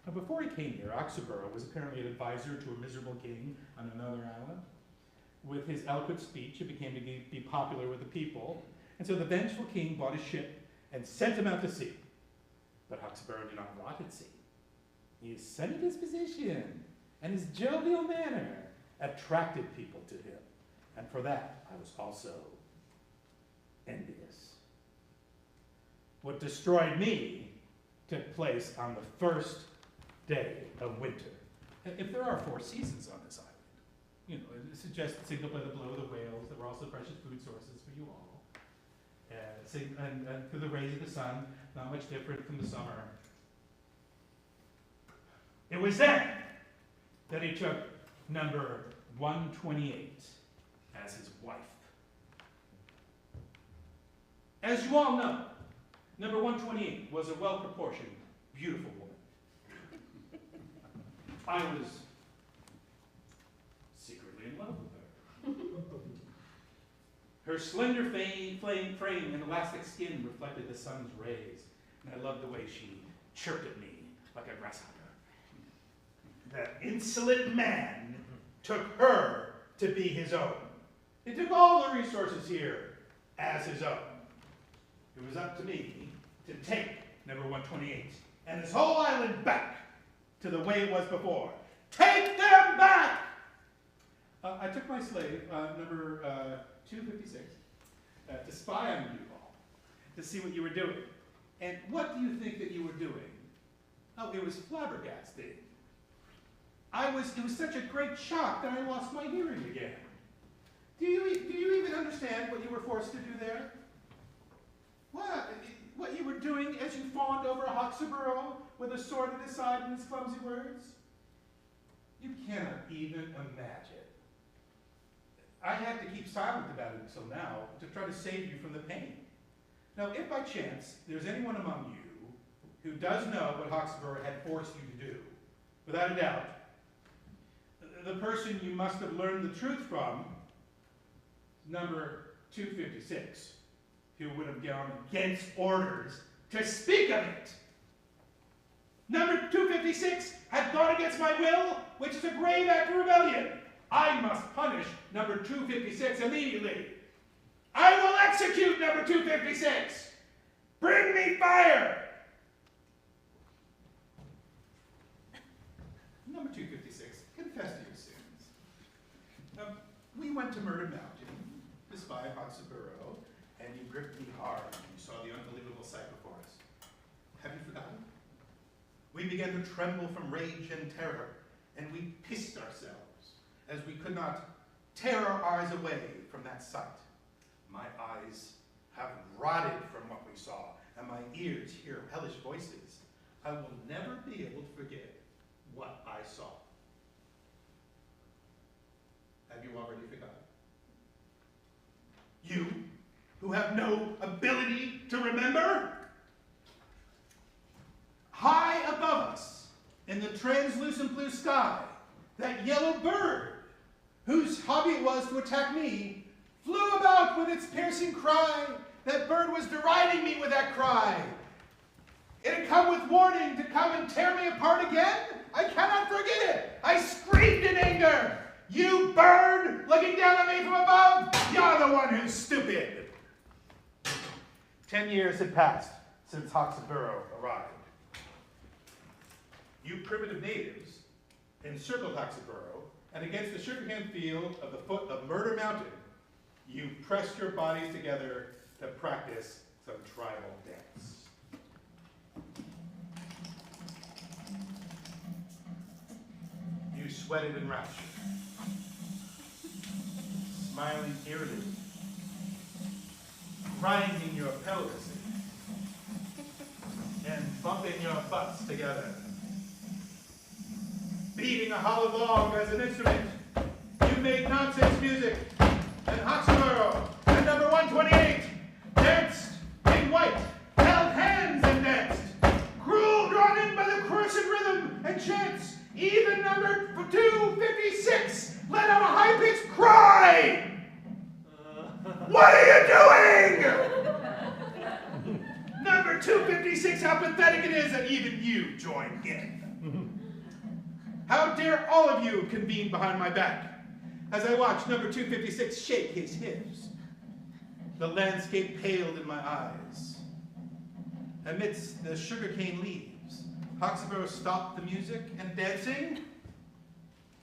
Speaker 3: Now, before he came here, Hawksbury was apparently an advisor to a miserable king on another island. With his eloquent speech, it became to be popular with the people. And so the vengeful king bought a ship and sent him out to sea. But Hawkesbury did not rot at sea. His sunny disposition and his jovial manner attracted people to him, and for that I was also envious. What destroyed me took place on the first day of winter. If there are 4 seasons on this island, you know, it suggests signaled by the blow of the whales that were also precious food sources for you all. And through the rays of the sun, not much different from the summer. It was then that he took number 128 as his wife. As you all know, number 128 was a well-proportioned, beautiful woman. I was secretly in love with her. Her slender frame and elastic skin reflected the sun's rays, and I loved the way she chirped at me like a grasshopper. That insolent man took her to be his own. He took all the resources here as his own. It was up to me to take number 128 and this whole island back to the way it was before. Take them back! I took my slave, number 256, to spy on you all, to see what you were doing. And what do you think that you were doing? Oh, it was flabbergasting. It was such a great shock that I lost my hearing again. Do you even understand what you were forced to do there? What you were doing as you fawned over Hawkesbury with a sword at his side and his clumsy words? You cannot even imagine. I had to keep silent about it until now to try to save you from the pain. Now, if by chance there's anyone among you who does know what Hawkesbury had forced you to do, without a doubt, the person you must have learned the truth from, number 256, who would have gone against orders to speak of it. Number 256 had gone against my will, which is a grave act of rebellion. I must punish number 256 immediately. I will execute number 256. Bring me fire. Number 256, confess to your sins. We went to Murder Mountain to spy Hawkesbury, and you gripped me hard when you saw the unbelievable sight before us. Have you forgotten? We began to tremble from rage and terror, and we pissed ourselves as we could not tear our eyes away from that sight. My eyes have rotted from what we saw, and my ears hear hellish voices. I will never be able to forget what I saw. Have you already forgotten? You, who have no ability to remember? High above us, in the translucent blue sky, that yellow bird, whose hobby it was to attack me, flew about with its piercing cry. That bird was deriding me with that cry. It had come with warning to come and tear me apart again. I cannot forget it. I screamed in anger. You bird, looking down at me from above, you're the one who's stupid. 10 years had passed since Hawkesbury arrived. You primitive natives encircled Hawkesbury, and against the sugarcane field of the foot of Murder Mountain, you pressed your bodies together to practice some tribal dance. You sweated in rapture, smiling eerily, grinding your pelvis and bumping your butts together, beating a hollow log as an instrument. You made nonsense music, and Hawkesbury and number 128 danced in white, held hands and danced, cruel drawn in by the cursed rhythm and chants. Even number 256 let out a high-pitched cry. What are you doing? Number 256, how pathetic it is that even you join in. How dare all of you convene behind my back as I watch number 256 shake his hips. The landscape paled in my eyes. amidst the sugarcane leaves, Hawksboro stopped the music and dancing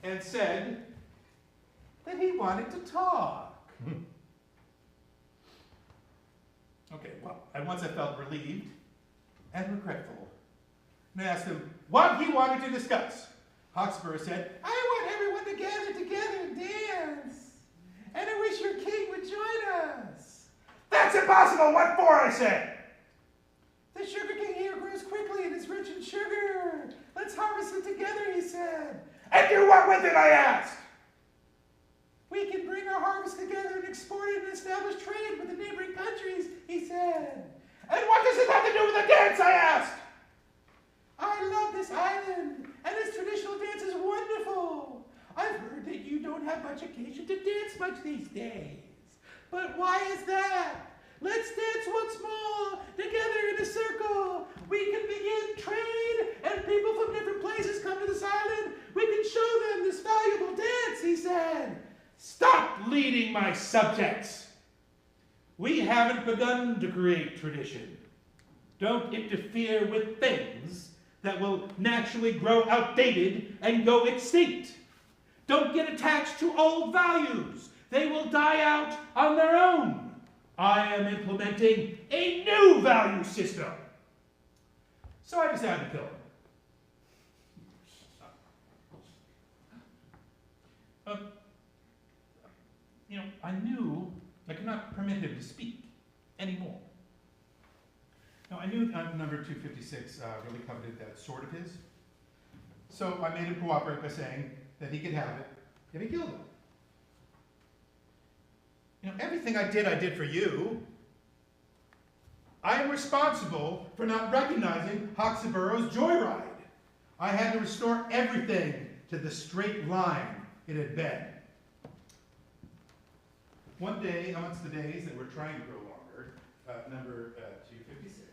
Speaker 3: and said that he wanted to talk. Okay, well, at once I felt relieved and regretful. And I asked him what he wanted to discuss. Hawksboro said, I want everyone to gather together and dance. And I wish your king would join us. That's impossible! What for? I said. The sugarcane here grows quickly and is rich in sugar. Let's harvest it together, he said. And do what with it? I asked. We can bring our harvest together and export it and establish trade with the neighboring countries, he said. And what does it have to do with the dance? I asked. I love this island, and its traditional dance is wonderful. I've heard that you don't have much occasion to dance much these days. But why is that? Let's dance once more, together in a circle. We can begin trade, and people from different places come to this island. We can show them this valuable dance, he said. Stop leading my subjects. We haven't begun to create tradition. Don't interfere with things that will naturally grow outdated and go extinct. Don't get attached to old values. They will die out on their own. I am implementing a new value system. So I decided to kill him. I knew I could not permit him to speak anymore. Now, I knew number 256 really coveted that sword of his. So I made him cooperate by saying that he could have it if he killed him. Everything I did for you. I am responsible for not recognizing Hawksboro's joyride. I had to restore everything to the straight line it had been. One day, amongst the days that were trying to grow longer, number 256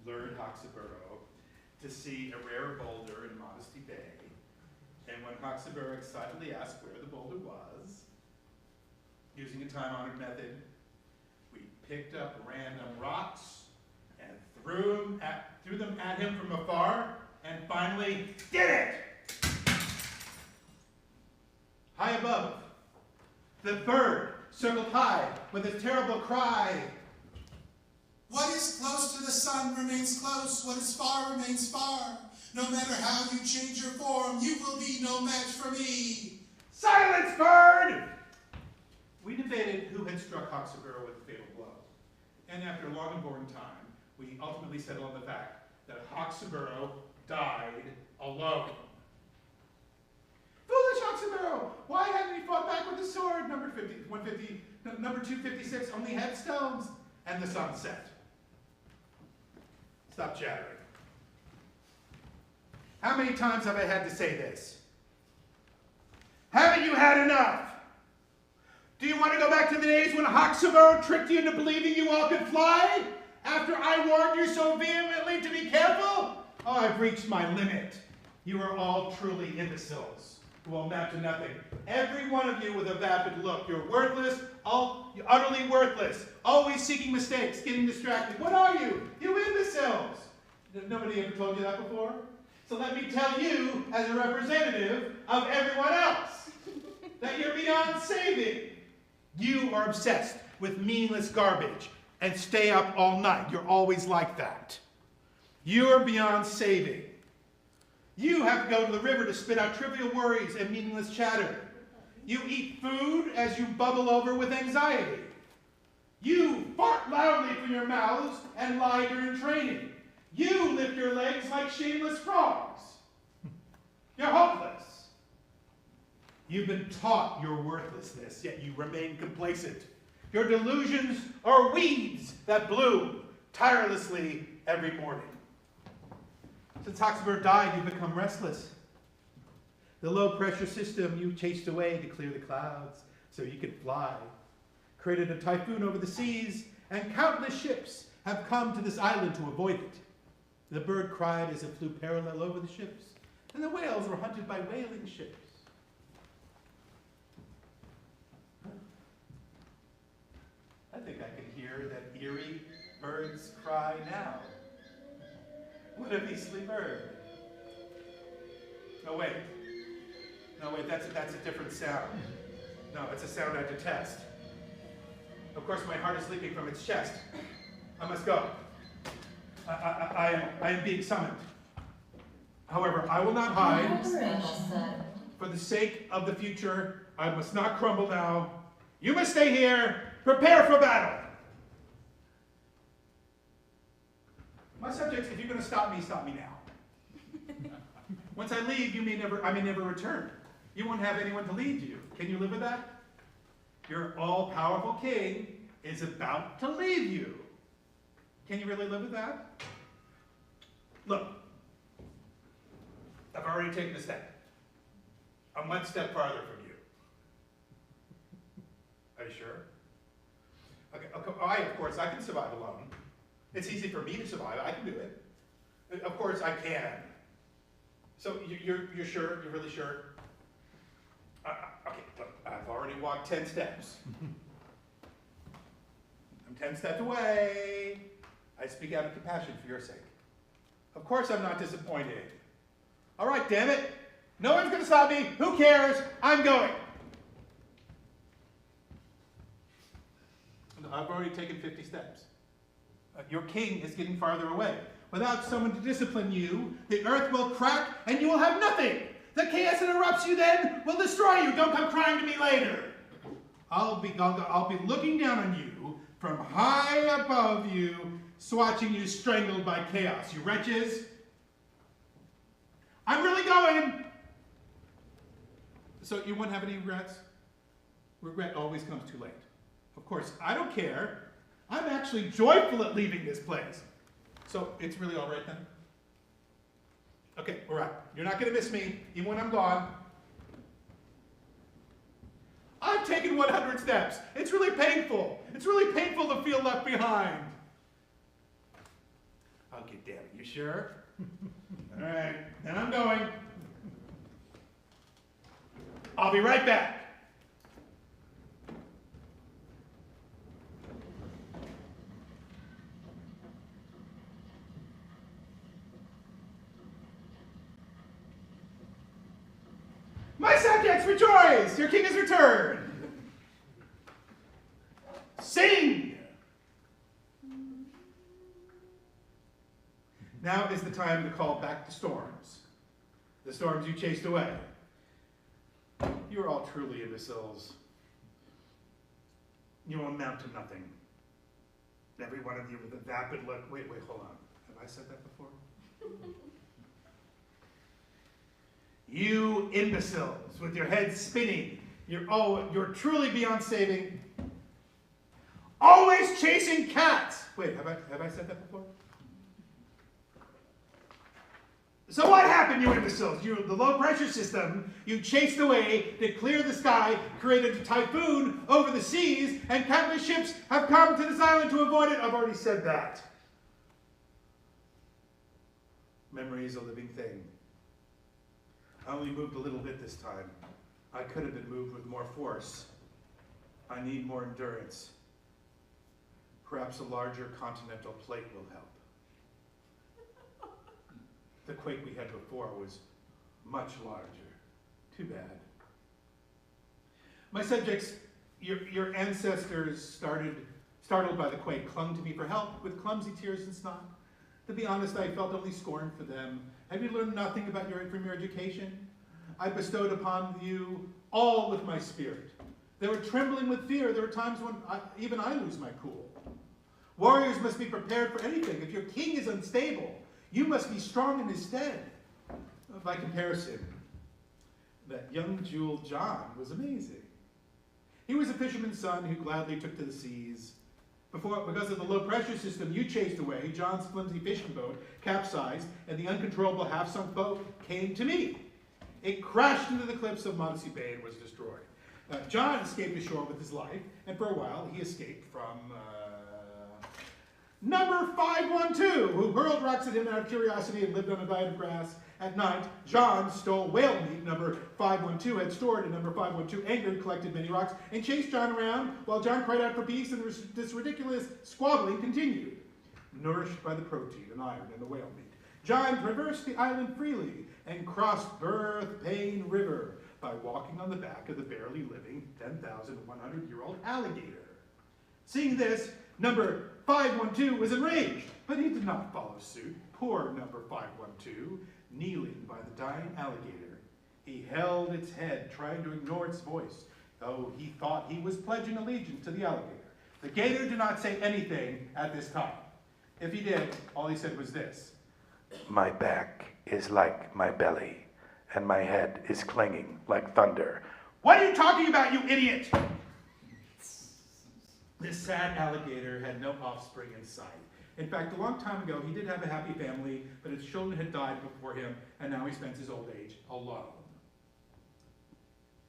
Speaker 3: lured Hawksboro to see a rare boulder in Modesty Bay. And when Hawksboro excitedly asked where the boulder was, using a time-honored method, we picked up random rocks and threw them at him from afar, and finally did it! High above, the bird circled high with a terrible cry.
Speaker 4: What is close to the sun remains close. What is far remains far. No matter how you change your form, you will be no match for me.
Speaker 3: Silence, bird! We debated who had struck Hawksboro with the fatal blow. And after a long and boring time, we ultimately settled on the fact that Hawksboro died alone. Foolish Hawksboro! Why hadn't he fought back with the sword? Number 256 only had stones, and the sun set. Stop chattering. How many times have I had to say this? Haven't you had enough? Do you want to go back to the days when Hawksboro tricked you into believing you all could fly? After I warned you so vehemently to be careful? Oh, I've reached my limit. You are all truly imbeciles who will amount to nothing. Every one of you with a vapid look. You're worthless, you're utterly worthless, always seeking mistakes, getting distracted. What are you? You imbeciles! Nobody ever told you that before? So let me tell you, as a representative of everyone else, that you're beyond saving. You are obsessed with meaningless garbage and stay up all night. You're always like that. You're beyond saving. You have to go to the river to spit out trivial worries and meaningless chatter. You eat food as you bubble over with anxiety. You fart loudly from your mouths and lie during training. You lift your legs like shameless frogs. You're hopeless. You've been taught your worthlessness, yet you remain complacent. Your delusions are weeds that bloom tirelessly every morning. Since Hawksboro died, you've become restless. The low-pressure system you chased away to clear the clouds so you could fly created a typhoon over the seas, and countless ships have come to this island to avoid it. The bird cried as it flew parallel over the ships, and the whales were hunted by whaling ships. I think I can hear that eerie Birds cry now. What a beastly bird. No, wait. No, wait, that's a different sound. No, it's a sound I detest. Of course, my heart is leaping from its chest. I must go. I am being summoned. However, I will not hide. For the sake of the future, I must not crumble now. You must stay here. Prepare for battle. My subjects, if you're going to stop me now. Once I leave, I may never return. You won't have anyone to lead you. Can you live with that? Your all-powerful king is about to leave you. Can you really live with that? Look, I've already taken a step. I'm one step farther from you. Are you sure? Okay, of course, I can survive alone. It's easy for me to survive. I can do it. Of course, I can. So you're sure? You're really sure? Okay, look, I've already walked 10 steps. I'm 10 steps away. I speak out of compassion for your sake. Of course I'm not disappointed. All right, damn it. No one's going to stop me. Who cares? I'm going. I've already taken 50 steps. Your king is getting farther away. Without someone to discipline you, the earth will crack and you will have nothing. The chaos that erupts you then will destroy you. Don't come crying to me later. I'll be looking down on you from high above you, watching you strangled by chaos. You wretches. I'm really going. So you won't have any regrets? Regret always comes too late. Of course, I don't care. I'm actually joyful at leaving this place. So it's really all right then? Okay, all right. You're not going to miss me, even when I'm gone. I've taken 100 steps. It's really painful. It's really painful to feel left behind. Okay, damn it. You sure? All right, then I'm going. I'll be right back. My subjects, rejoice! Your king has returned! Sing! Now is the time to call back the storms. The storms you chased away. You're all truly imbeciles. You will amount to nothing. Every one of you with a vapid look. Wait, hold on. Have I said that before? You imbeciles, with your heads spinning, you're truly beyond saving. Always chasing cats. Wait, have I said that before? So what happened, you imbeciles? The low pressure system you chased away to clear the sky created a typhoon over the seas, and countless ships have come to this island to avoid it. I've already said that. Memory is a living thing. I only moved a little bit this time. I could have been moved with more force. I need more endurance. Perhaps a larger continental plate will help. The quake we had before was much larger. Too bad. My subjects, your ancestors, startled by the quake, clung to me for help with clumsy tears and snot. To be honest, I felt only scorn for them. Have you learned nothing from your education? I bestowed upon you all with my spirit. They were trembling with fear. There were times when even I lose my cool. Warriors must be prepared for anything. If your king is unstable, you must be strong in his stead. By comparison, that young jewel John was amazing. He was a fisherman's son who gladly took to the seas. Because of the low pressure system you chased away, John's flimsy fishing boat capsized and the uncontrollable half-sunk boat came to me. It crashed into the cliffs of Montesey Bay and was destroyed. John escaped ashore with his life, and for a while he escaped from number 512, who hurled rocks at him out of curiosity and lived on a diet of grass. At night, John stole whale meat number 512 had stored, and number 512 angered, collected many rocks, and chased John around while John cried out for peace, and this ridiculous squabbling continued. nourished by the protein and iron in the whale meat. John traversed the island freely and crossed Birth-Pain River by walking on the back of the barely living 10,100-year-old alligator. Seeing this, number 512 was enraged, but he did not follow suit. Poor number 512, kneeling by the dying alligator. He held its head, trying to ignore its voice, though he thought he was pledging allegiance to the alligator. The gator did not say anything at this time. If he did, all he said was this: "My back is like my belly, and my head is clanging like thunder." "What are you talking about, you idiot?" This sad alligator had no offspring in sight. In fact, a long time ago, he did have a happy family, but his children had died before him, and now he spends his old age alone.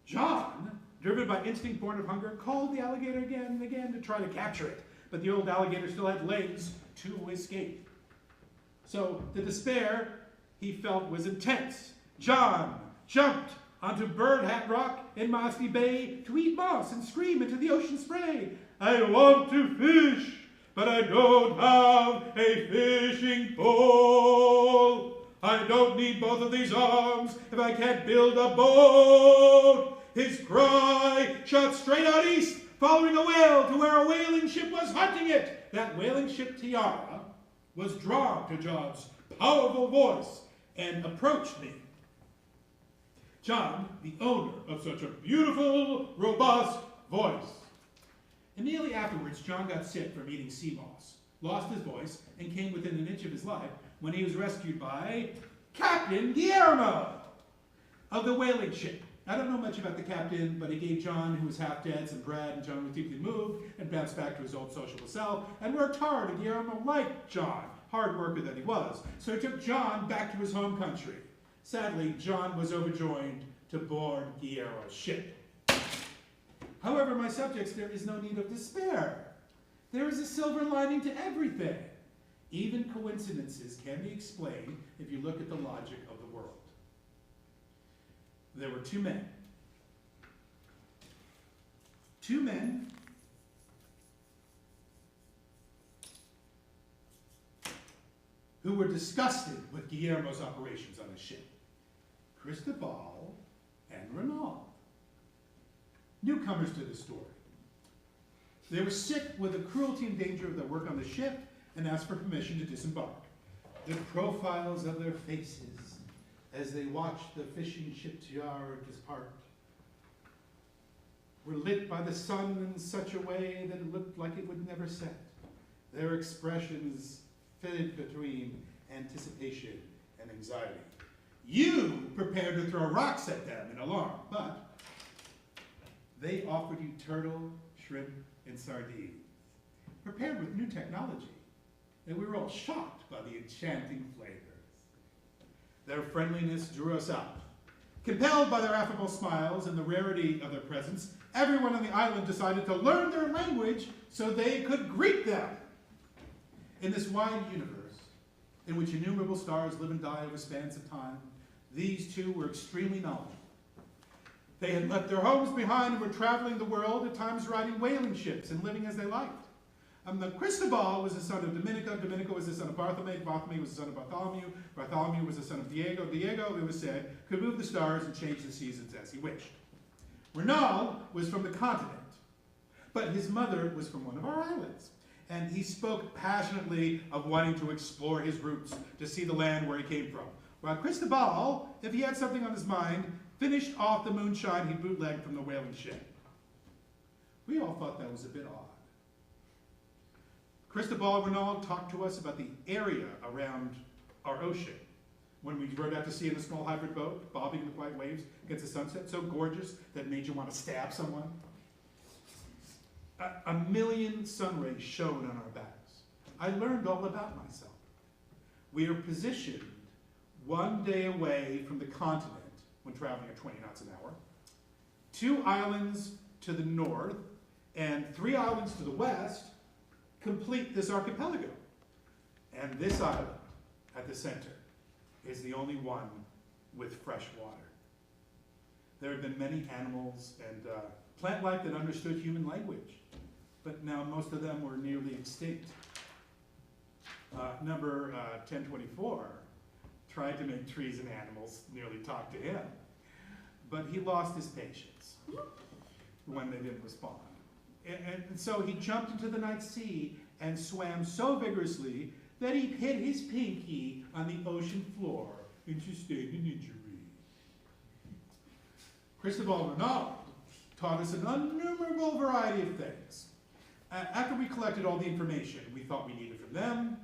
Speaker 3: John, driven by instinct born of hunger, called the alligator again and again to try to capture it, but the old alligator still had legs to escape. So the despair he felt was intense. John jumped onto Bird Hat Rock in Mossy Bay to eat moss and scream into the ocean spray. "I want to fish, but I don't have a fishing pole. I don't need both of these arms if I can't build a boat." His cry shot straight out east, following a whale to where a whaling ship was hunting it. That whaling ship, Tiara, was drawn to John's powerful voice and approached me. John, the owner of such a beautiful, robust voice. Immediately afterwards, John got sick from eating sea moss, lost his voice, and came within an inch of his life when he was rescued by Captain Guillermo of the whaling ship. I don't know much about the captain, but he gave John, who was half dead, some bread, and John was deeply moved and bounced back to his old sociable self and worked hard, and Guillermo liked John, hard worker that he was, so he took John back to his home country. Sadly, John was overjoyed to board Guillermo's ship. However, my subjects, there is no need of despair. There is a silver lining to everything. Even coincidences can be explained if you look at the logic of the world. There were two men. Two men who were disgusted with Guillermo's operations on his ship. Cristobal and Renaud. Newcomers to the story. They were sick with the cruelty and danger of their work on the ship and asked for permission to disembark. The profiles of their faces as they watched the fishing ship Tiara depart were lit by the sun in such a way that it looked like it would never set. Their expressions fitted between anticipation and anxiety. You prepared to throw rocks at them in alarm, but they offered you turtle, shrimp, and sardines, prepared with new technology, and we were all shocked by the enchanting flavors. Their friendliness drew us out. Compelled by their affable smiles and the rarity of their presence, everyone on the island decided to learn their language so they could greet them. In this wide universe, in which innumerable stars live and die over spans of time, these two were extremely knowledgeable. They had left their homes behind and were traveling the world, at times riding whaling ships and living as they liked. The Cristobal was the son of Domenico. Domenico was the son of Bartholomew. Bartholomew was the son of Bartholomew. Bartholomew was the son of Diego. Diego, it was said, could move the stars and change the seasons as he wished. Renaud was from the continent, but his mother was from one of our islands. And he spoke passionately of wanting to explore his roots, to see the land where he came from. While Cristobal, if he had something on his mind, finished off the moonshine he bootlegged from the whaling ship. We all thought that was a bit odd. Cristobal and Renaud talked to us about the area around our ocean. When we rode out to sea in a small hybrid boat, bobbing with white waves against the sunset, so gorgeous that it made you want to stab someone. A million sun rays shone on our backs. I learned all about myself. We are positioned one day away from the continent when traveling at 20 knots an hour, 2 islands to the north, and 3 islands to the west complete this archipelago. And this island at the center is the only one with fresh water. There have been many animals and plant life that understood human language, but now most of them were nearly extinct. Number 1024 tried to make trees and animals nearly talk to him, but he lost his patience when they didn't respond. And so he jumped into the night sea and swam so vigorously that he hit his pinky on the ocean floor and sustained an injury. Cristobal Renaud taught us an innumerable variety of things. After we collected all the information we thought we needed from them,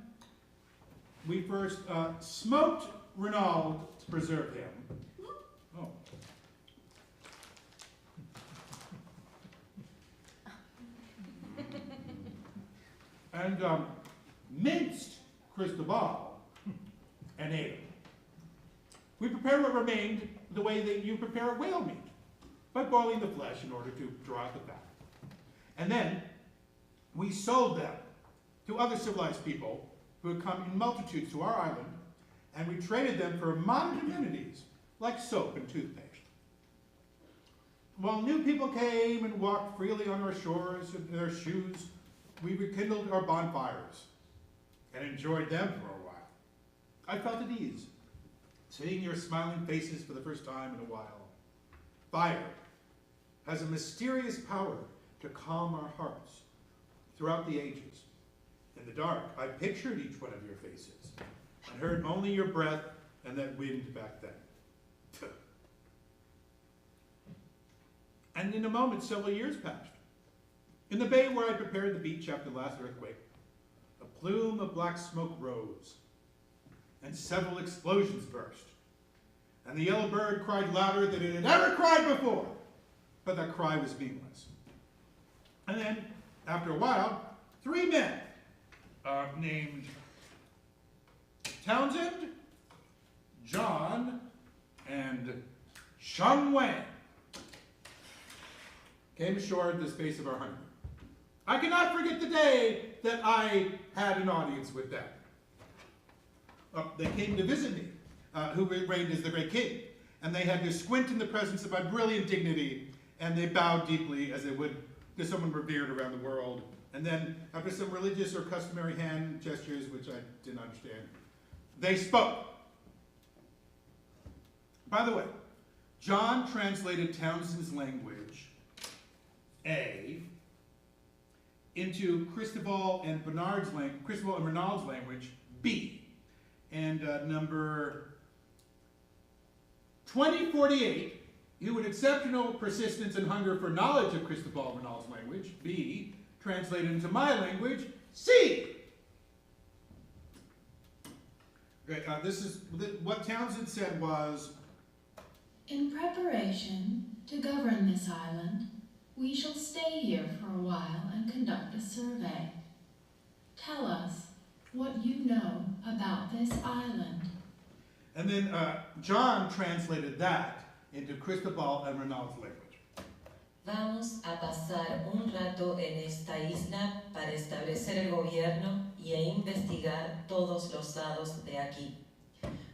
Speaker 3: we first smoked Renaud to preserve him. Oh. And minced Cristobal and ate him. We prepared what remained the way that you prepare whale meat, by boiling the flesh in order to draw out the fat. And then we sold them to other civilized people who had come in multitudes to our island, and we traded them for modern amenities like soap and toothpaste. While new people came and walked freely on our shores in their shoes, we rekindled our bonfires and enjoyed them for a while. I felt at ease, seeing your smiling faces for the first time in a while. Fire has a mysterious power to calm our hearts throughout the ages. In the dark, I pictured each one of your faces and heard only your breath and that wind back then. And in a moment, several years passed. In the bay where I prepared the beach after the last earthquake, a plume of black smoke rose, and several explosions burst. And the yellow bird cried louder than it had ever cried before, but that cry was meaningless. And then, after a while, 3 men named Townsend, John, and Shun Wang came ashore at the space of our honeymoon. I cannot forget the day that I had an audience with them. They came to visit me, who reigned as the great king, and they had to squint in the presence of my brilliant dignity, and they bowed deeply as they would to someone revered around the world. And then, after some religious or customary hand gestures, which I didn't understand, they spoke. By the way, John translated Townsend's language, A, into Cristobal and Renaud's language, B. And number 2048, who with exceptional persistence and hunger for knowledge of Cristobal and Renaud's language, B, translated into my language, C. Okay, this is what Townsend said was,
Speaker 6: in preparation to govern this island, we shall stay here for a while and conduct a survey. Tell us what you know about this island.
Speaker 3: And then John translated that into Cristobal and Renaud's language.
Speaker 7: Vamos a pasar un rato en esta isla para establecer el gobierno y investigar todos los lados de aquí.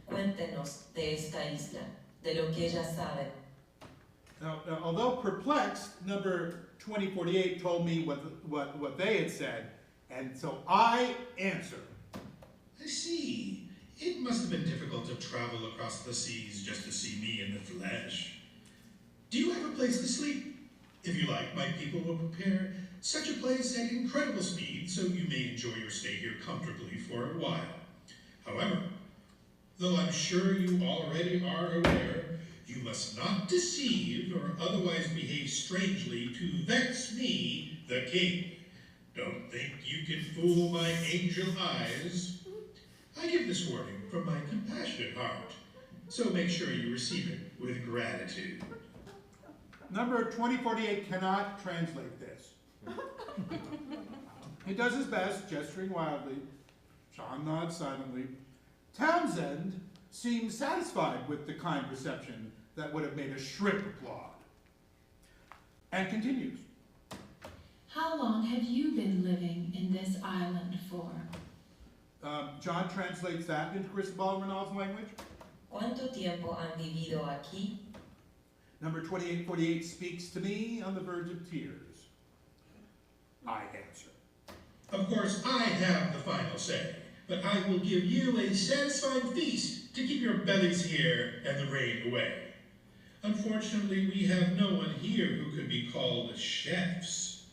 Speaker 7: Cuéntenos de esta isla, de lo que ella sabe.
Speaker 3: Now, although perplexed, number 2048 told me what they had said, and so I answered.
Speaker 8: I see. It must have been difficult to travel across the seas just to see me in the flesh. Do you have a place to sleep? If you like, my people will prepare such a place at incredible speed so you may enjoy your stay here comfortably for a while. However, though I'm sure you already are aware, you must not deceive or otherwise behave strangely to vex me, the king. Don't think you can fool my angel eyes. I give this warning from my compassionate heart, so make sure you receive it with gratitude.
Speaker 3: Number 2048 cannot translate this. He does his best, gesturing wildly. John nods silently. Townsend seems satisfied with the kind reception that would have made a shrimp applaud. And continues.
Speaker 6: How long have you been living in this island for?
Speaker 3: John translates that into Cristobal Renaud's language.
Speaker 7: ¿Cuánto tiempo han vivido aquí?
Speaker 3: Number 2848 speaks to me on the verge of tears. I answer.
Speaker 8: Of course, I have the final say. but I will give you a satisfying feast to keep your bellies here and the rain away. Unfortunately, we have no one here who could be called chefs.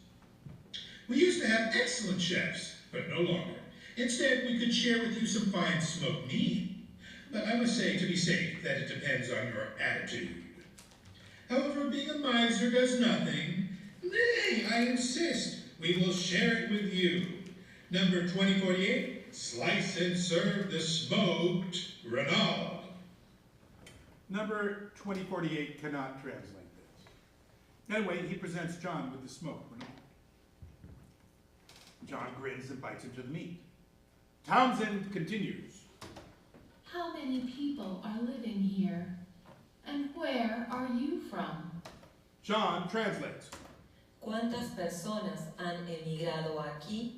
Speaker 8: We used to have excellent chefs, but no longer. Instead, we could share with you some fine smoked meat. But I must say, to be safe, that it depends on your attitude. However, being a miser does nothing. Nay, I insist, we will share it with you. Number 2048, slice and serve the smoked Renaud.
Speaker 3: Number 2048 cannot translate this. Anyway, he presents John with the smoked Renaud. John grins and bites into the meat. Townsend continues.
Speaker 6: How many people are living here? And where are you from?
Speaker 3: John translates.
Speaker 7: ¿Cuántas personas han emigrado aquí?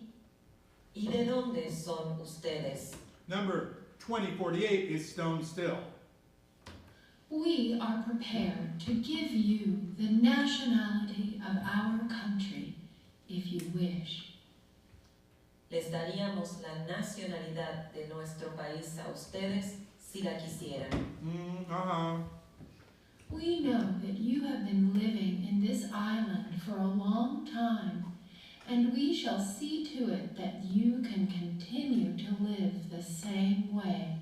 Speaker 7: ¿Y de dónde son ustedes?
Speaker 3: Number 2048 is stone still.
Speaker 6: We are prepared to give you the nationality of our country, if you wish.
Speaker 7: Les daríamos la nacionalidad de nuestro país a ustedes si la quisieran.
Speaker 6: We know that you have been living in this island for a long time, and we shall see to it that you can continue to live the same way.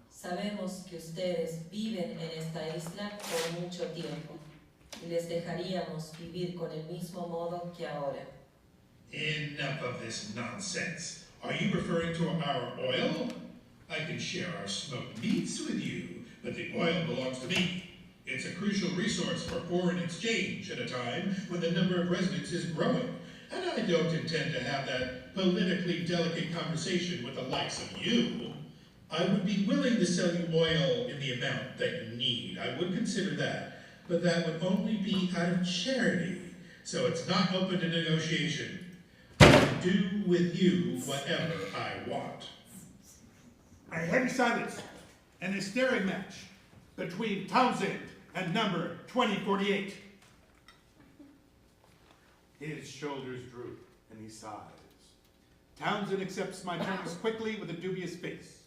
Speaker 7: Sabemos que ustedes viven en esta isla por mucho tiempo y les dejaríamos vivir con el mismo modo que ahora.
Speaker 8: Enough of this nonsense. Are you referring to our oil? I can share our smoked meats with you, but the oil belongs to me. It's a crucial resource for foreign exchange at a time when the number of residents is growing. And I don't intend to have that politically delicate conversation with the likes of you. I would be willing to sell you oil in the amount that you need. I would consider that. But that would only be out of charity. So it's not open to negotiation. I can do with you whatever I want.
Speaker 3: A heavy silence and a staring match between Townsend and number 2048. His shoulders droop and he sighs. Townsend accepts my terms quickly with a dubious face.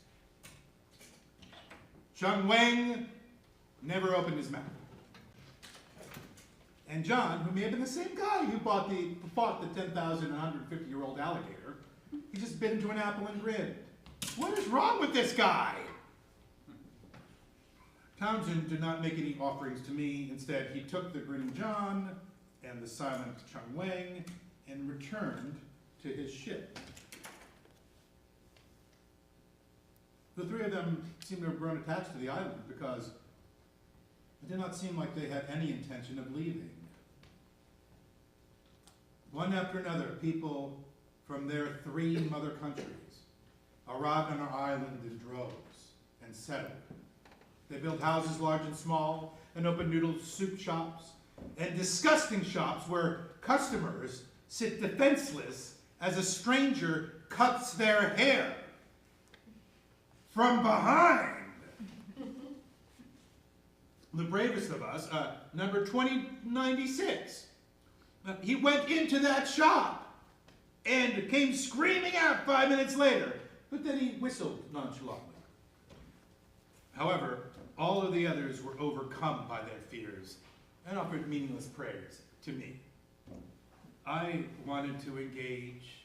Speaker 3: Chung Wang never opened his mouth. And John, who may have been the same guy who fought the 10,150-year-old alligator, he just bit into an apple and grinned. What is wrong with this guy? Townsend did not make any offerings to me. Instead, he took the grinning John and the silent Chung Wang and returned to his ship. The three of them seemed to have grown attached to the island because it did not seem like they had any intention of leaving. One after another, people from their three mother countries arrived on our island in droves and settled. They built houses large and small, and opened noodle soup shops, and disgusting shops where customers sit defenseless as a stranger cuts their hair from behind. The bravest of us, number 2096, he went into that shop and came screaming out 5 minutes later, but then he whistled nonchalantly. However, all of the others were overcome by their fears and offered meaningless prayers to me. I wanted to engage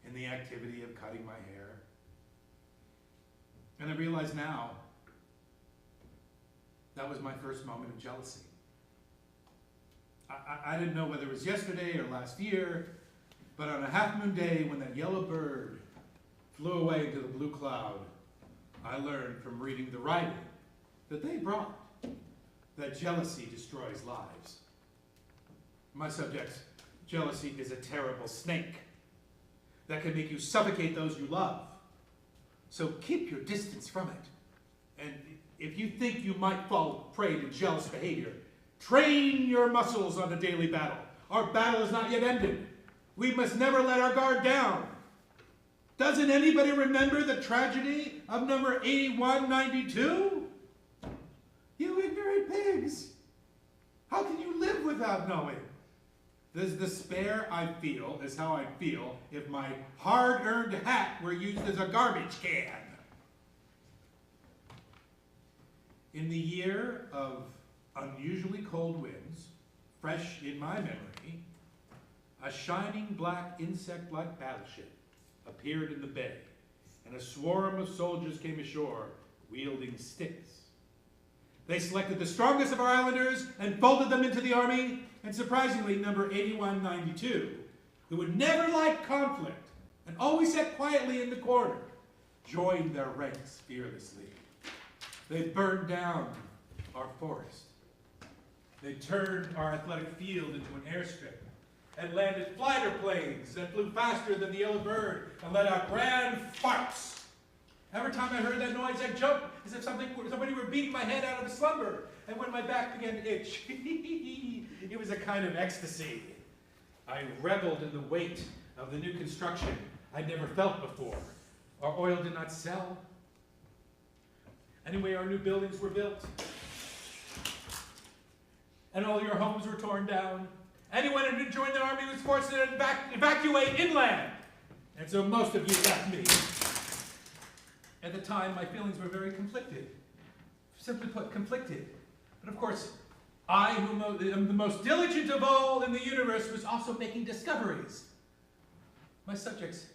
Speaker 3: in the activity of cutting my hair. And I realize now that was my first moment of jealousy. I didn't know whether it was yesterday or last year, but on a half-moon day when that yellow bird flew away into the blue cloud, I learned from reading the writing that they brought that jealousy destroys lives. My subjects, jealousy is a terrible snake that can make you suffocate those you love. So keep your distance from it. And if you think you might fall prey to jealous behavior, train your muscles on the daily battle. Our battle is not yet ended. We must never let our guard down. Doesn't anybody remember the tragedy of number 8192? You ignorant pigs! How can you live without knowing? This despair I feel is how I'd feel if my hard-earned hat were used as a garbage can. In the year of unusually cold winds, fresh in my memory, a shining black insect-like battleship appeared in the bay, and a swarm of soldiers came ashore wielding sticks. They selected the strongest of our islanders and folded them into the army, and surprisingly, number 8192, who would never like conflict and always sat quietly in the corner, joined their ranks fearlessly. They burned down our forest. They turned our athletic field into an airstrip and landed fighter planes that flew faster than the yellow bird and let out grand farts. Every time I heard that noise, I'd jump as if somebody were beating my head out of a slumber. And when my back began to itch, it was a kind of ecstasy. I reveled in the weight of the new construction I'd never felt before. Our oil did not sell. Anyway, our new buildings were built. And all your homes were torn down. Anyone who joined the army was forced to evacuate inland. And so most of you left me. At the time, my feelings were very conflicted. Simply put, conflicted. But of course, I, who am the most diligent of all in the universe, was also making discoveries. My subjects,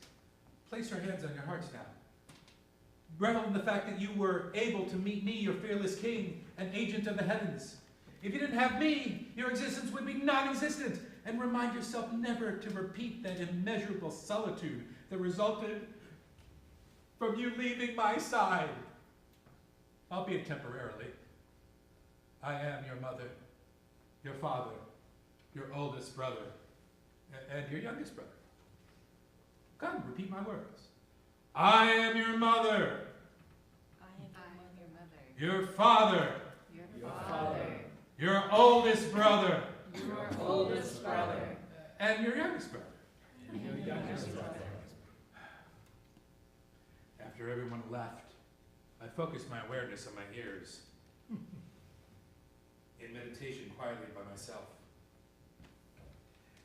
Speaker 3: place your hands on your hearts now. Revel in the fact that you were able to meet me, your fearless king, an agent of the heavens. If you didn't have me, your existence would be non-existent. And remind yourself never to repeat that immeasurable solitude that resulted from you leaving my side, albeit temporarily. I am your mother, your father, your oldest brother, and your youngest brother. Come, repeat my words. I am your mother.
Speaker 9: I am your mother.
Speaker 3: Your father.
Speaker 9: Your father.
Speaker 3: Your oldest brother.
Speaker 9: Your oldest brother.
Speaker 3: And your youngest brother.
Speaker 9: And your youngest brother.
Speaker 3: After everyone left, I focused my awareness on my ears. In meditation quietly by myself.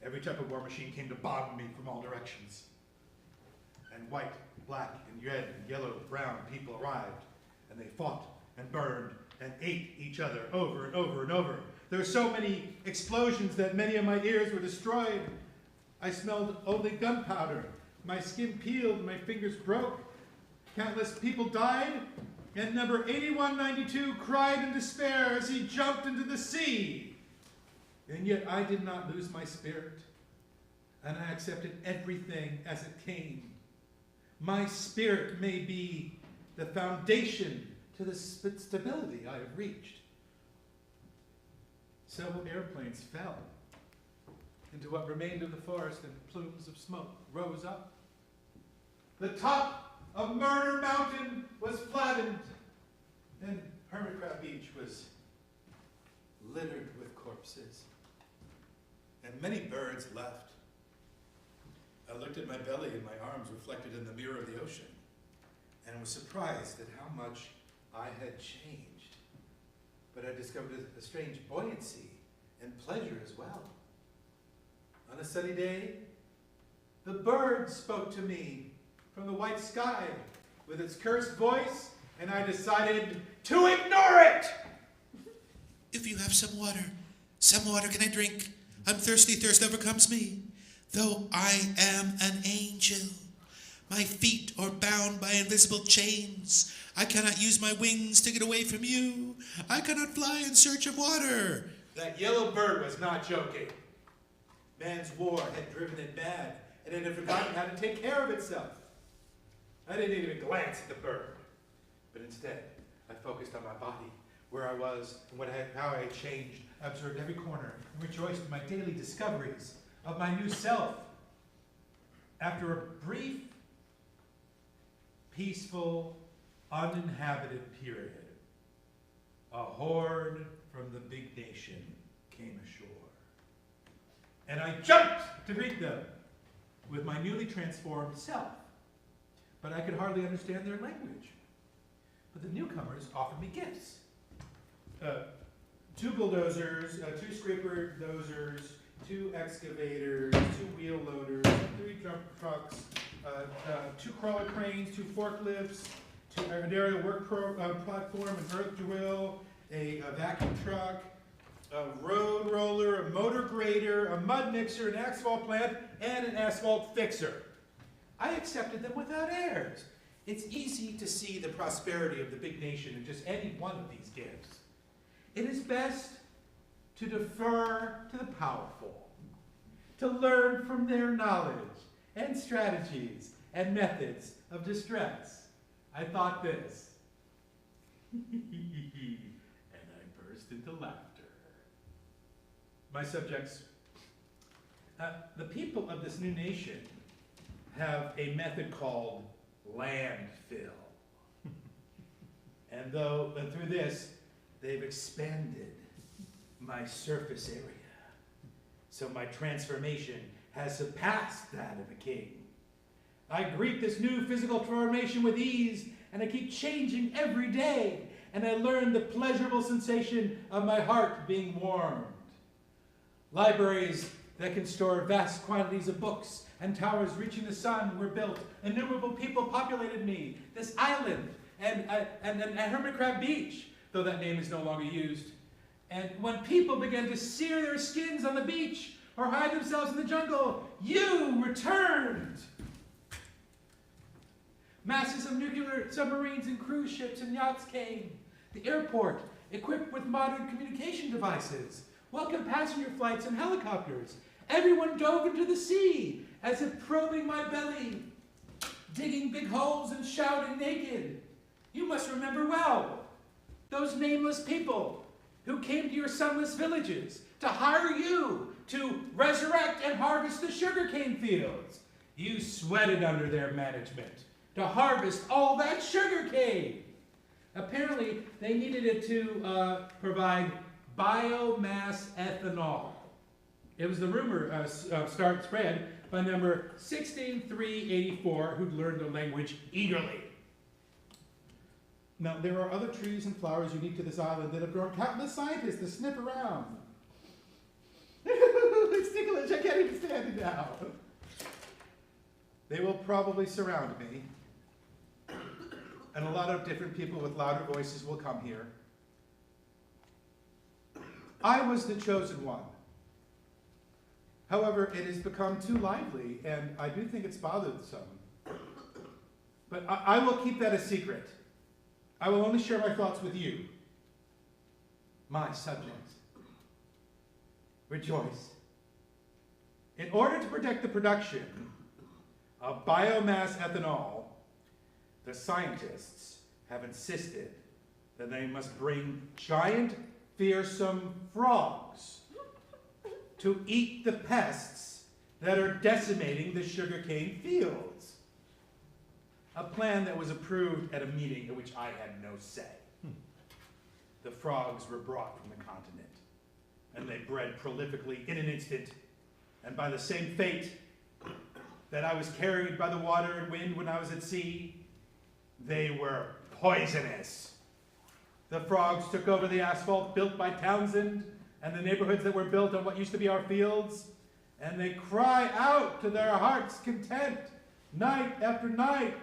Speaker 3: Every type of war machine came to bomb me from all directions. And white, black, and red, and yellow, brown people arrived, and they fought and burned and ate each other over and over and over. There were so many explosions that many of my ears were destroyed. I smelled only gunpowder. My skin peeled, my fingers broke. Countless people died, and number 8192 cried in despair as he jumped into the sea. And yet I did not lose my spirit, and I accepted everything as it came. My spirit may be the foundation to the stability I have reached. Several airplanes fell into what remained of the forest, and plumes of smoke rose up. The top of Murder Mountain was flattened, and Hermit Crab Beach was littered with corpses. And many birds left. I looked at my belly and my arms reflected in the mirror of the ocean, and was surprised at how much I had changed. But I discovered a strange buoyancy and pleasure as well. On a sunny day, the bird spoke to me from the white sky with its cursed voice, and I decided to ignore it!
Speaker 4: If you have some water can I drink? I'm thirsty, thirst overcomes me. Though I am an angel, my feet are bound by invisible chains. I cannot use my wings to get away from you. I cannot fly in search of water.
Speaker 3: That yellow bird was not joking. Man's war had driven it mad, and it had forgotten how to take care of itself. I didn't even glance at the bird, but instead, I focused on my body, where I was, and how I had changed. I observed every corner and rejoiced in my daily discoveries of my new self. After a brief, peaceful, uninhabited period, a horde from the big nation came ashore. And I jumped to greet them with my newly transformed self. But I could hardly understand their language. But the newcomers offered me gifts. 2 bulldozers, 2 scraper dozers, 2 excavators, 2 wheel loaders, 3 dump trucks, 2 crawler cranes, 2 forklifts, an aerial work platform, an earth drill, a vacuum truck, a road roller, a motor grader, a mud mixer, an asphalt plant, and an asphalt fixer. I accepted them without airs. It's easy to see the prosperity of the big nation in just any one of these gifts. It is best to defer to the powerful, to learn from their knowledge and strategies and methods of distress. I thought this. And I burst into laughter. My subjects, the people of this new nation have a method called landfill. And through this, they've expanded my surface area. So my transformation has surpassed that of a king. I greet this new physical formation with ease, and I keep changing every day, and I learn the pleasurable sensation of my heart being warmed. Libraries that can store vast quantities of books and towers reaching the sun were built. Innumerable people populated me, this island, and Hermit Crab Beach, though that name is no longer used. And when people began to sear their skins on the beach or hide themselves in the jungle, you returned. Masses of nuclear submarines and cruise ships and yachts came. The airport, equipped with modern communication devices, welcomed passenger flights and helicopters. Everyone dove into the sea, as if probing my belly, digging big holes and shouting naked. You must remember well those nameless people who came to your sunless villages to hire you to resurrect and harvest the sugarcane fields. You sweated under their management to harvest all that sugarcane. Apparently, they needed it to provide biomass ethanol. It was the rumor spread by number 16384, who'd learned the language eagerly. Now, there are other trees and flowers unique to this island that have drawn countless scientists to sniff around. It's ticklish, I can't even stand it now. They will probably surround me, and a lot of different people with louder voices will come here. I was the chosen one. However, it has become too lively, and I do think it's bothered some. But I will keep that a secret. I will only share my thoughts with you, my subjects. Rejoice. In order to protect the production of biomass ethanol, the scientists have insisted that they must bring giant, fearsome frogs to eat the pests that are decimating the sugarcane fields. A plan that was approved at a meeting at which I had no say. The frogs were brought from the continent, and they bred prolifically in an instant, and by the same fate that I was carried by the water and wind when I was at sea, they were poisonous. The frogs took over the asphalt built by Townsend and the neighborhoods that were built on what used to be our fields, and they cry out to their heart's content night after night.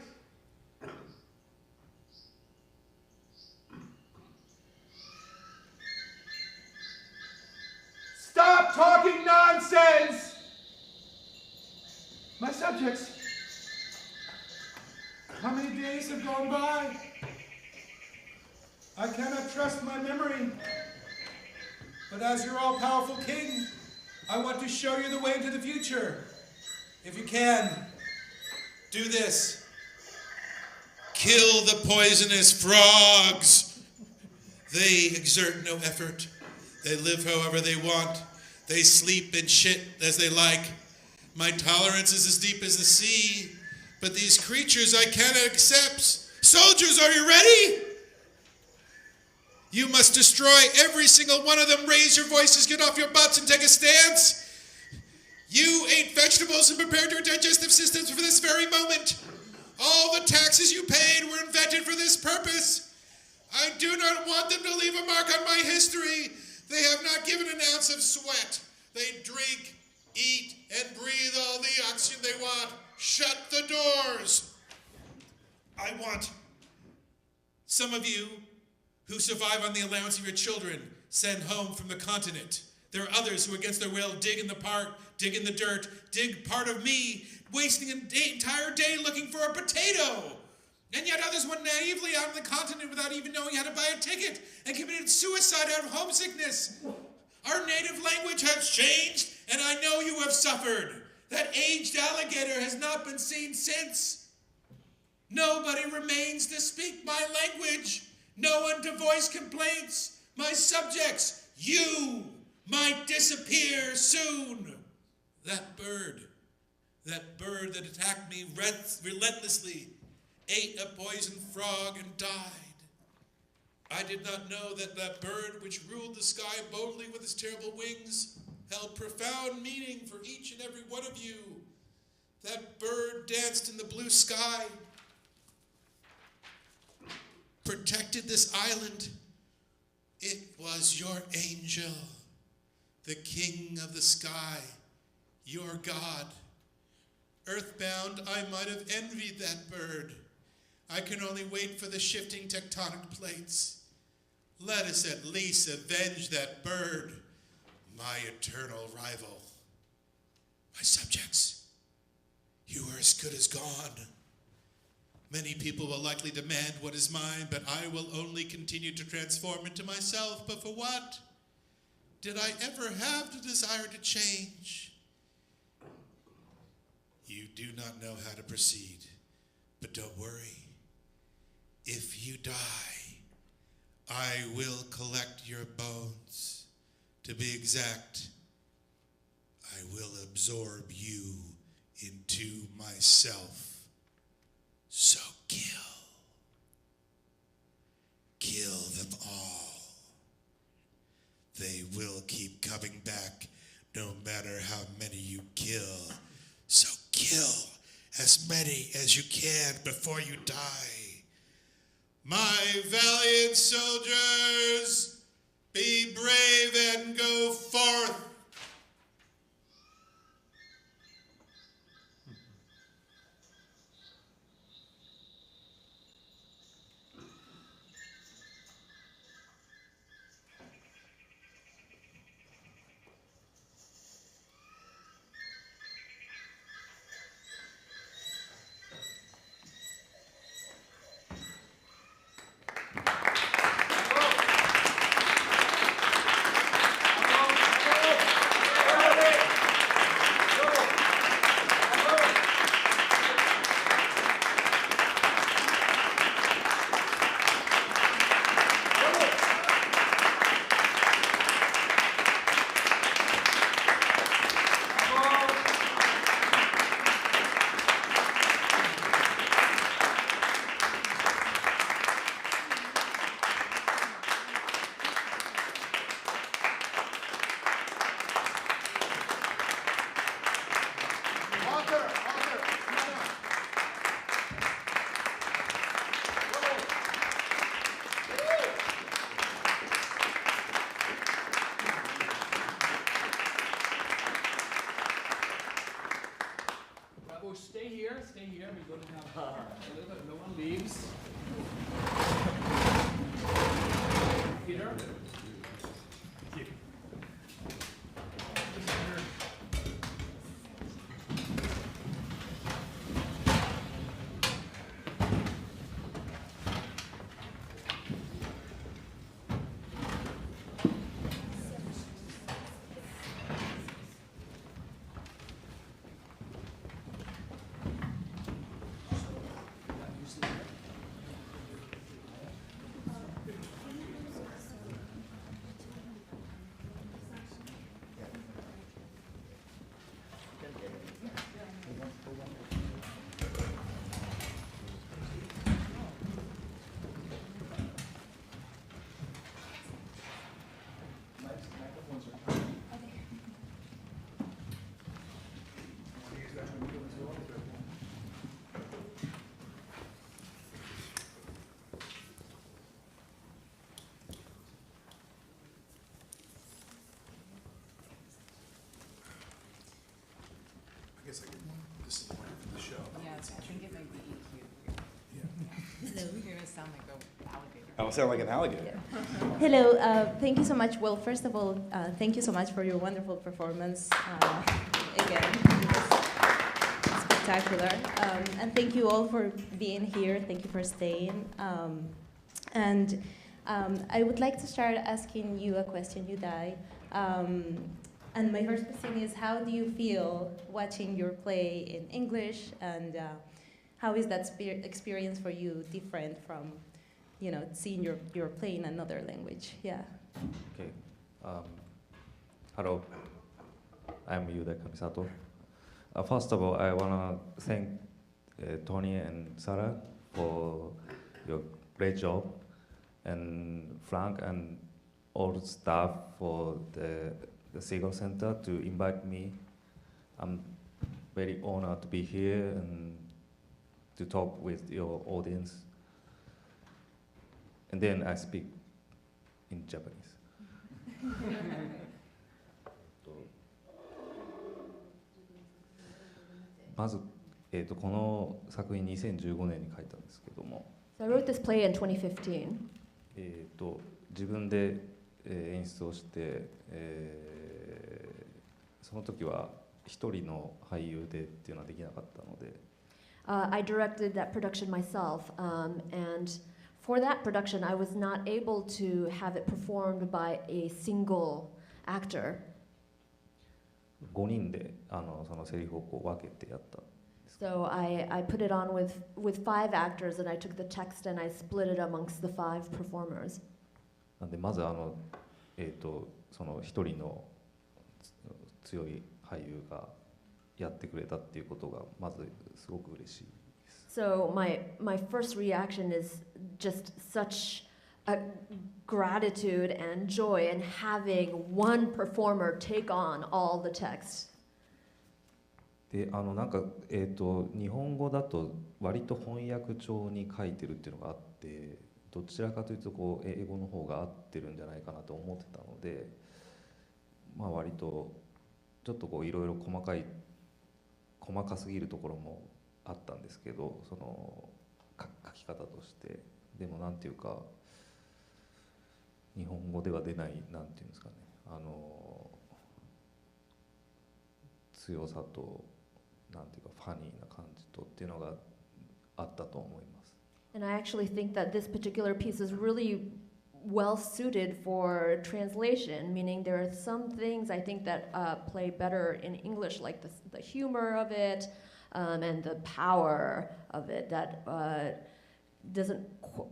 Speaker 3: Stop talking nonsense! My subjects, how many days have gone by? I cannot trust my memory. But as your all-powerful king, I want to show you the way into the future. If you can, do this.
Speaker 4: Kill the poisonous frogs. They exert no effort. They live however they want. They sleep and shit as they like. My tolerance is as deep as the sea, but these creatures I cannot accept. Soldiers, are you ready? You must destroy every single one of them. Raise your voices, get off your butts, and take a stance. You ate vegetables and prepared your digestive systems for this very moment. All the taxes you paid were invented for this purpose. I do not want them to leave a mark on my history. They have not given an ounce of sweat
Speaker 10: They drink, eat, and breathe all the oxygen they want. Shut the doors. I want some of you who survive on the allowance of your children sent home from the continent. There are others who, against their will, dig in the park, dig in the dirt, dig part of me, wasting an entire day looking for a potato. And yet others went naively out on the continent without even knowing how to buy a ticket and committed suicide out of homesickness. Our native language has changed, and I know you have suffered. That aged alligator has not been seen since. Nobody remains to speak my language. No one to voice complaints. My subjects, you, might disappear soon. That bird that attacked me relentlessly, ate a poisoned frog and died. I did not know that that bird which ruled the sky boldly with its terrible wings held profound meaning for each and every one of you. That bird danced in the blue sky, protected this island. It was your angel, the king of the sky, your God. Earthbound, I might have envied that bird. I can only wait for the shifting tectonic plates. Let us at least avenge that bird, my eternal rival. My subjects, you are as good as gone. Many people will likely demand what is mine, but I will only continue to transform into myself. But for what? Did I ever have the desire to change? You do not know how to proceed, but don't worry. If you die, I will collect your bones. To be exact, I will absorb you into myself. So kill. Kill them all. They will keep coming back no matter how many you kill. So kill as many as you can before you die. My valiant soldiers, be brave and go forth.
Speaker 3: This is the one from the show.
Speaker 2: Yes, I think it might be Hello. You're gonna sound like an alligator.
Speaker 3: I'll sound like an alligator.
Speaker 11: Hello, thank you so much. Well, first of all, thank you so much for your wonderful performance. Again, it's spectacular. And thank you all for being here. Thank you for staying. And I would like to start asking you a question, Yudai. And my first question is, how do you feel watching your play in English, and how is that experience for you different from, you know, seeing your play in another language? Yeah.
Speaker 12: Okay. Hello. I'm Yudai Kamisato. First of all, I want to thank Tony and Sarah for your great job, and Frank and all the staff for the Segal Center to invite me. I'm very honored to be here and to talk with your audience. And then I speak in Japanese. まず、この作品2015年に書いたんですけども、
Speaker 11: So I wrote this play in 2015.
Speaker 12: 自分で、演出をして、その時は一人の俳優でっていうのはできなかったので、
Speaker 11: I directed that production myself, and for that production, I was not able to have it performed by a single actor.
Speaker 12: 5人でそのセリフをこう分けてやった。
Speaker 11: So I put it on with 5 actors, and I took the text and I split it amongst the 5 performers.
Speaker 12: なんでまずその一人の強い俳優がやってくれたっていうことがまずすごく嬉しいです。
Speaker 11: So my first reaction is just such a gratitude and joy in having one performer take on all the text.
Speaker 12: でなんか日本語だと割と翻訳帳に書いてるっていうのがあって、どちらかというとこう英語の方が合ってるんじゃないかなと思ってたので、まあ割とちょっとこういろいろ細かすぎるところもあったんですけど、その書き方として、でもなんていうか日本語では出ないなんていうんですかね、強さとなんていうかファニーな感じとっていうのがあったと思います。
Speaker 11: And I actually think that this particular piece is really well suited for translation, meaning there are some things I think that play better in English, like the humor of it and the power of it that doesn't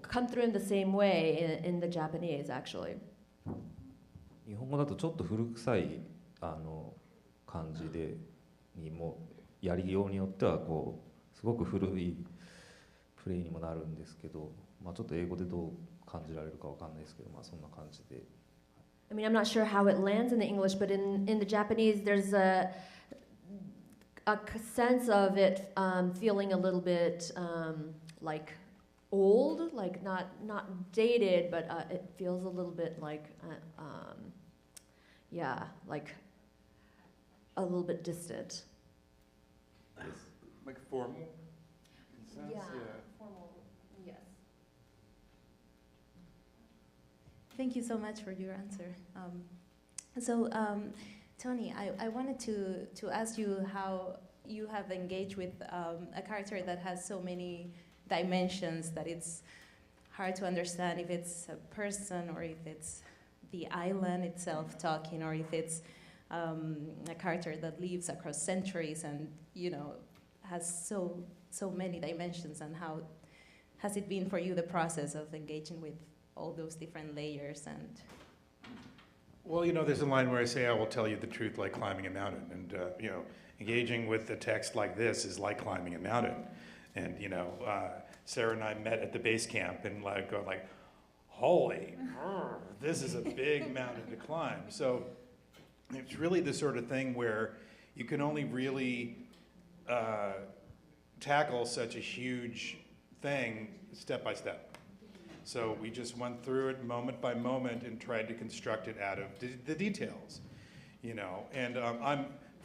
Speaker 11: come through in the same way in the Japanese, actually.
Speaker 12: 日本語だとちょっと古臭い感じでにもやりようによってはこうすごく古いプレイにもなるんですけど、まあちょっと英語でどう感じられるかわかんないですけど、まあそんな感じで。
Speaker 11: I mean, I'm not sure how it lands in the English, but in the Japanese, there's a sense of it feeling a little bit like old, like not dated, but it feels a little bit like, yeah, like a little bit distant.
Speaker 3: Like formal? In a sense?
Speaker 11: Yeah, formal, yes.
Speaker 13: Thank you so much for your answer. Tony, I wanted to ask you how you have engaged with a character that has so many dimensions that it's hard to understand if it's a person or if it's the island itself talking or if it's a character that lives across centuries and, you know, has so many dimensions. And how has it been for you, the process of engaging with all those different layers? And
Speaker 3: Well, you know, there's a line where I say, I will tell you the truth like climbing a mountain. And, you know, engaging with the text like this is like climbing a mountain. And, you know, Sarah and I met at the base camp and going like, holy, this is a big mountain to climb. So it's really the sort of thing where you can only really tackle such a huge thing step by step. So we just went through it moment by moment and tried to construct it out of the details, you know. And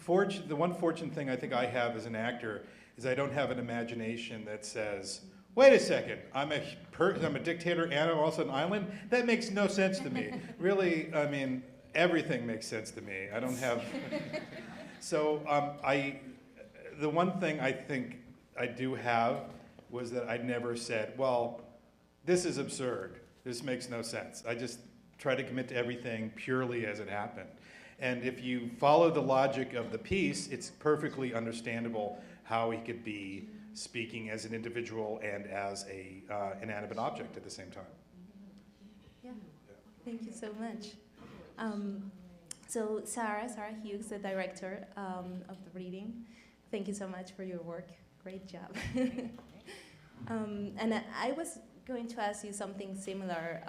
Speaker 3: the one fortunate thing I think I have as an actor is I don't have an imagination that says, wait a second, I'm a dictator and I'm also an island? That makes no sense to me. Really, I mean, everything makes sense to me. I don't have... So the one thing I think I do have was that I never said, well, this is absurd. This makes no sense. I just try to commit to everything purely as it happened. And if you follow the logic of the piece, it's perfectly understandable how he could be speaking as an individual and as a inanimate object at the same time.
Speaker 11: Yeah, thank you so much. So Sarah Hughes, the director of the reading, thank you so much for your work. Great job. And I was going to ask you something similar,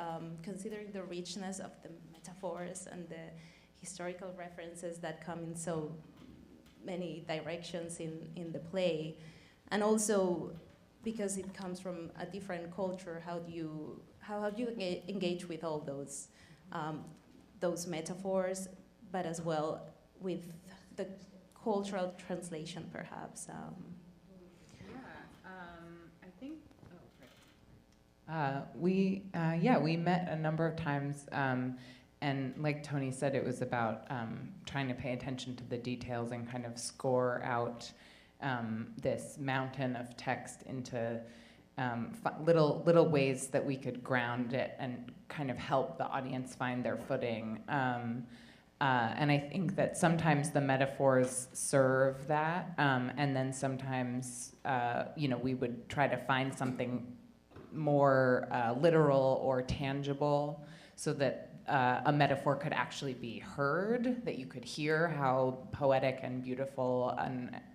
Speaker 11: considering the richness of the metaphors and the historical references that come in so many directions in the play, and also because it comes from a different culture, how have you engage with all those metaphors, but as well with the cultural translation, perhaps?
Speaker 2: I think. We met a number of times. And like Tony said, it was about trying to pay attention to the details and kind of score out this mountain of text into little ways that we could ground it and kind of help the audience find their footing. And I think that sometimes the metaphors serve that, and then sometimes we would try to find something more literal or tangible so that a metaphor could actually be heard, that you could hear how poetic and beautiful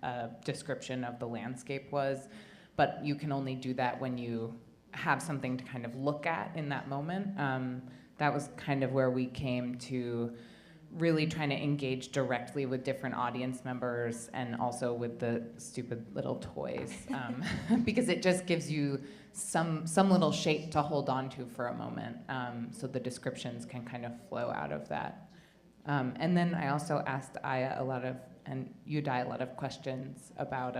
Speaker 2: a description of the landscape was, but you can only do that when you have something to kind of look at in that moment. That was kind of where we came to really trying to engage directly with different audience members and also with the stupid little toys, because it just gives you some little shape to hold on to for a moment, so the descriptions can kind of flow out of that. And then I also asked Aya and Yudai a lot of questions about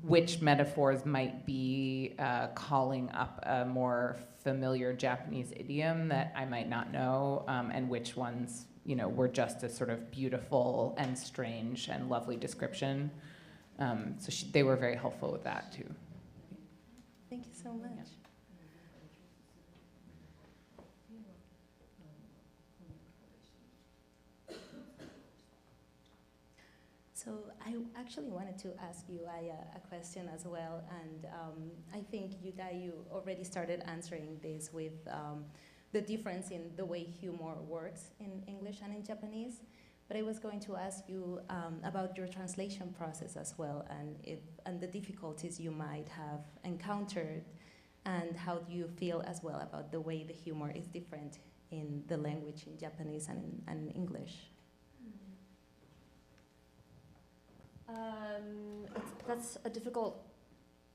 Speaker 2: which metaphors might be calling up a more familiar Japanese idiom that I might not know, and which ones were just a sort of beautiful and strange and lovely description. So they were very helpful with that too.
Speaker 11: Thank you so much. So I actually wanted to ask you a question as well, and I think Yudai, you already started answering this with the difference in the way humor works in English and in Japanese. But I was going to ask you about your translation process as well, and the difficulties you might have encountered, and how do you feel as well about the way the humor is different in the language in Japanese and in English?
Speaker 14: That's a difficult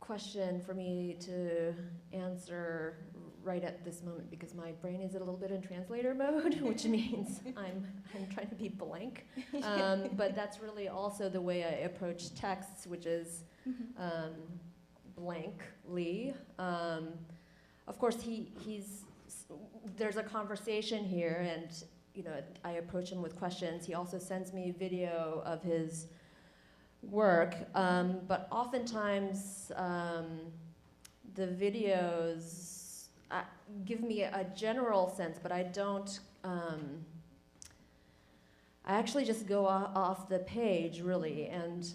Speaker 14: question for me to answer right at this moment because my brain is a little bit in translator mode, which means I'm trying to be blank. But that's really also the way I approach texts, which is blankly. Of course, there's a conversation here, and I approach him with questions. He also sends me video of his work, but oftentimes the videos give me a general sense, but I don't, I actually just go off the page really, and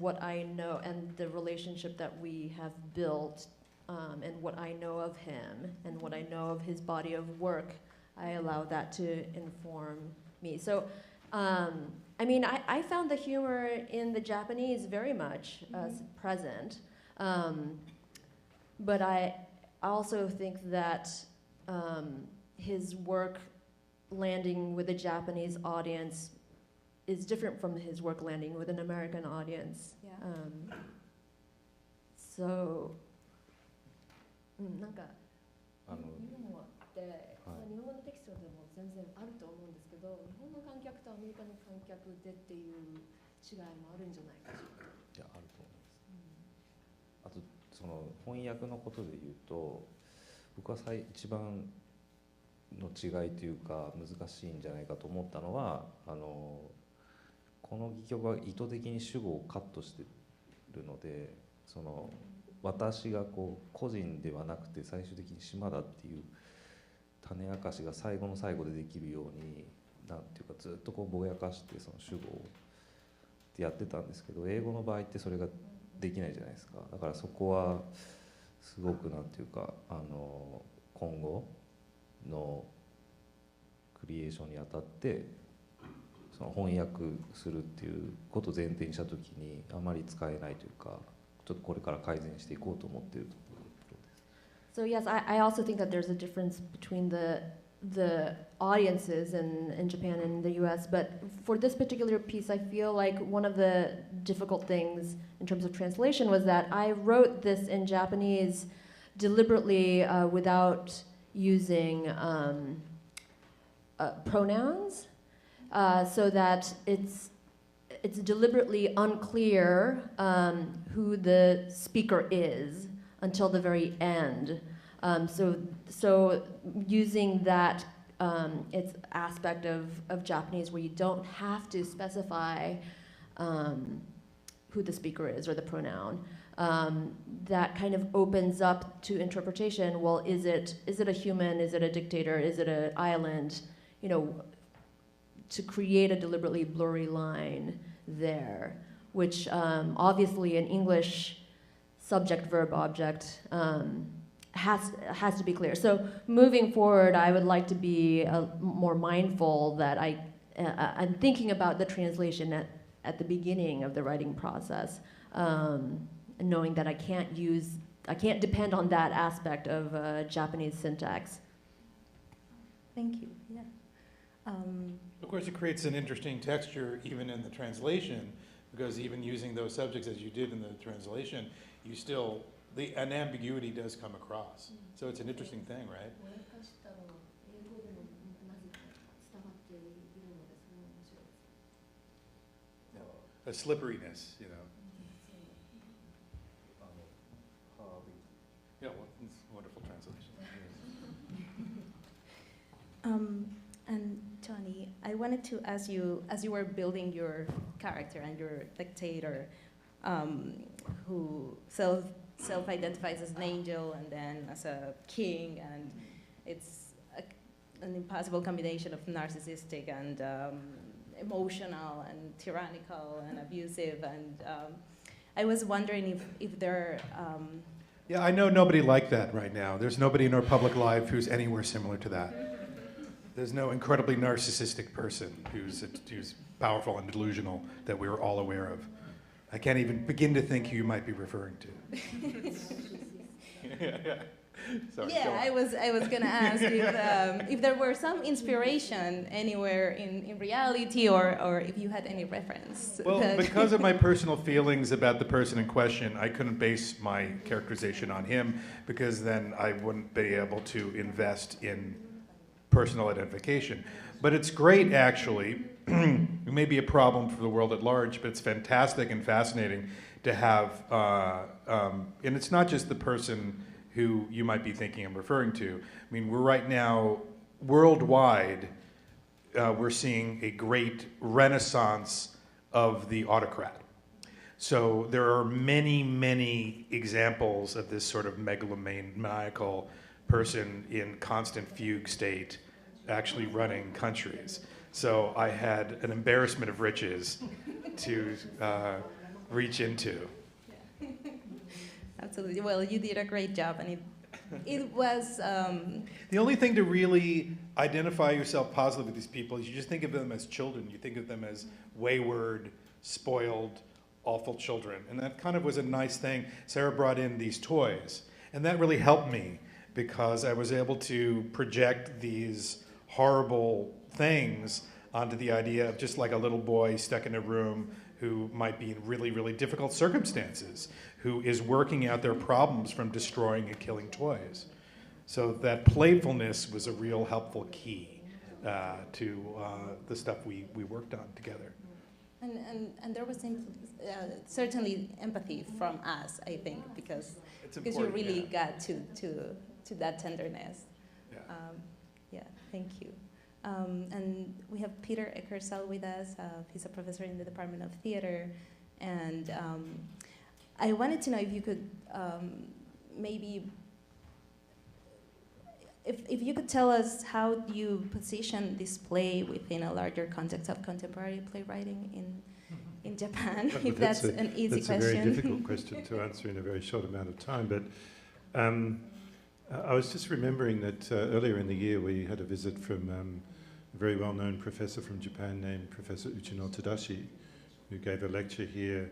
Speaker 14: what I know, and the relationship that we have built, and what I know of him, and what I know of his body of work, I allow that to inform me. So, I found the humor in the Japanese very much present, but I also think that his work landing with a Japanese audience is different from his work landing with an American audience. Yeah. So, なんか日本語って、日本語のテキスト人でも全然あると思うんですけど、日本の観客とアメリカの観客でっていう違いもあるんじゃないかしら。
Speaker 12: いや、あると思います。あとその翻訳のことで言うと、僕は一番の違いというか難しいんじゃないかと思ったのは、この戯曲は意図的に主語をカットしてるので、その私がこう個人ではなくて最終的に島だっていう種明かしが最後の最後でできるように、なんていうかずっとこうぼやかしてその主語をってやってたんですけど、英語の場合ってそれができないじゃないですか。だからそこはすごくなんていうか今後のクリエーションにあたってその翻訳するっていうことを前提にした時にあまり使えないというか、ちょっとこれから改善していこうと思っているところです。
Speaker 14: So yes, I also think that there's a difference between the audiences in Japan and the US, but for this particular piece, I feel like one of the difficult things in terms of translation was that I wrote this in Japanese deliberately without using pronouns, so that it's deliberately unclear who the speaker is until the very end. So using that its aspect of Japanese where you don't have to specify who the speaker is or the pronoun, that kind of opens up to interpretation. Well, is it a human? Is it a dictator? Is it an island? You know, to create a deliberately blurry line there, which obviously in English, subject, verb, object has to be clear. So moving forward, I would like to be more mindful that I'm thinking about the translation at the beginning of the writing process, knowing that I can't depend on that aspect of Japanese syntax.
Speaker 11: Thank you. Yeah.
Speaker 3: Of course, it creates an interesting texture even in the translation, because even using those subjects as you did in the translation, an ambiguity does come across. So it's an interesting thing, right? A slipperiness, you know. Yeah, well, it's a wonderful translation.
Speaker 11: And Johnny, I wanted to ask you, as you were building your character and your dictator, who self-identifies as an angel and then as a king, and it's an impossible combination of narcissistic and emotional and tyrannical and abusive, and I was wondering if there
Speaker 3: Yeah, I know nobody like that right now. There's nobody in our public life who's anywhere similar to that. There's no incredibly narcissistic person who's powerful and delusional that we're all aware of. I can't even begin to think who you might be referring to. Sorry,
Speaker 11: yeah, I was going to ask if there were some inspiration anywhere in reality, or if you had any reference.
Speaker 3: Well, because of my personal feelings about the person in question, I couldn't base my characterization on him, because then I wouldn't be able to invest in personal identification. But it's great, actually. It may be a problem for the world at large, but it's fantastic and fascinating to have, and it's not just the person who you might be thinking I'm referring to. I mean, we're right now, worldwide, we're seeing a great renaissance of the autocrat. So there are many, many examples of this sort of megalomaniacal person in constant fugue state actually running countries. So I had an embarrassment of riches to reach into.
Speaker 11: Absolutely. Well, you did a great job, and it was...
Speaker 3: The only thing to really identify yourself positively with these people is you just think of them as children. You think of them as wayward, spoiled, awful children. And that kind of was a nice thing. Sarah brought in these toys, and that really helped me, because I was able to project these horrible things onto the idea of just like a little boy stuck in a room who might be in really, really difficult circumstances, who is working out their problems from destroying and killing toys. So that playfulness was a real helpful key to the stuff we worked on together.
Speaker 11: And there was certainly empathy from us, I think, because you really got to that tenderness. Yeah, thank you. And we have Peter Eckersall with us. He's a professor in the Department of Theater. And I wanted to know if you could maybe, if you could tell us how you position this play within a larger context of contemporary playwriting in Japan, if that's an easy question.
Speaker 15: That's a very difficult question to answer in a very short amount of time. But I was just remembering that earlier in the year we had a visit from a very well-known professor from Japan named Professor Uchino Tadashi, who gave a lecture here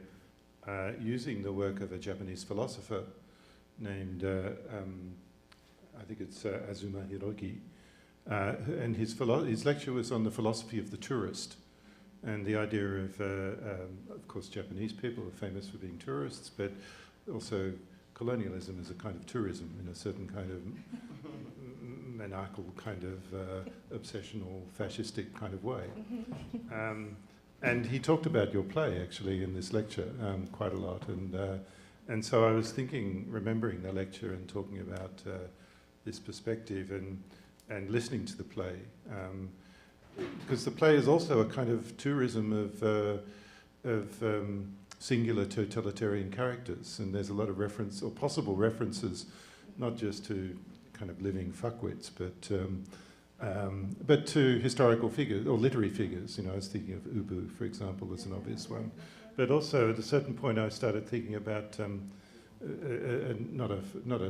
Speaker 15: using the work of a Japanese philosopher named, I think it's Azuma Hiroki. And his lecture was on the philosophy of the tourist and the idea of course, Japanese people are famous for being tourists, but also colonialism is a kind of tourism in a certain kind of maniacal kind of obsessional, fascistic kind of way. And he talked about your play, actually, in this lecture quite a lot. And so I was remembering the lecture and talking about this perspective and listening to the play. Because the play is also a kind of tourism of singular totalitarian characters, and there's a lot of reference, or possible references, not just to kind of living fuckwits, but to historical figures, or literary figures. You know, I was thinking of Ubu, for example, as an obvious one. But also, at a certain point, I started thinking about not a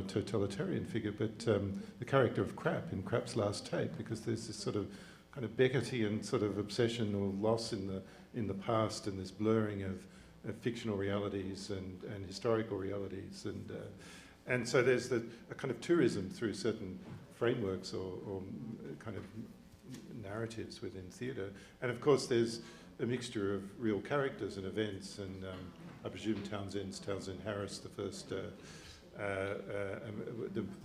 Speaker 15: totalitarian figure, but the character of Krapp in Krapp's last tape, because there's this sort of kind of Beckettian sort of obsession or loss in the past, and this blurring of fictional realities and historical realities, and so there's a kind of tourism through certain frameworks or kind of narratives within theatre, and of course there's a mixture of real characters and events, and I presume Townsend Harris, the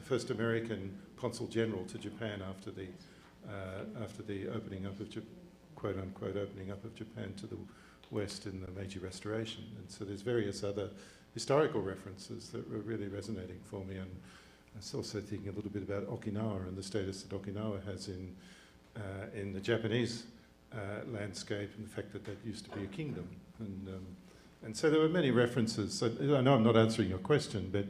Speaker 15: first American consul general to Japan after the opening up of quote unquote opening up of Japan to the West in the Meiji Restoration. And so there's various other historical references that were really resonating for me. And I was also thinking a little bit about Okinawa and the status that Okinawa has in the Japanese landscape, and the fact that used to be a kingdom. And so there were many references. So I know I'm not answering your question, but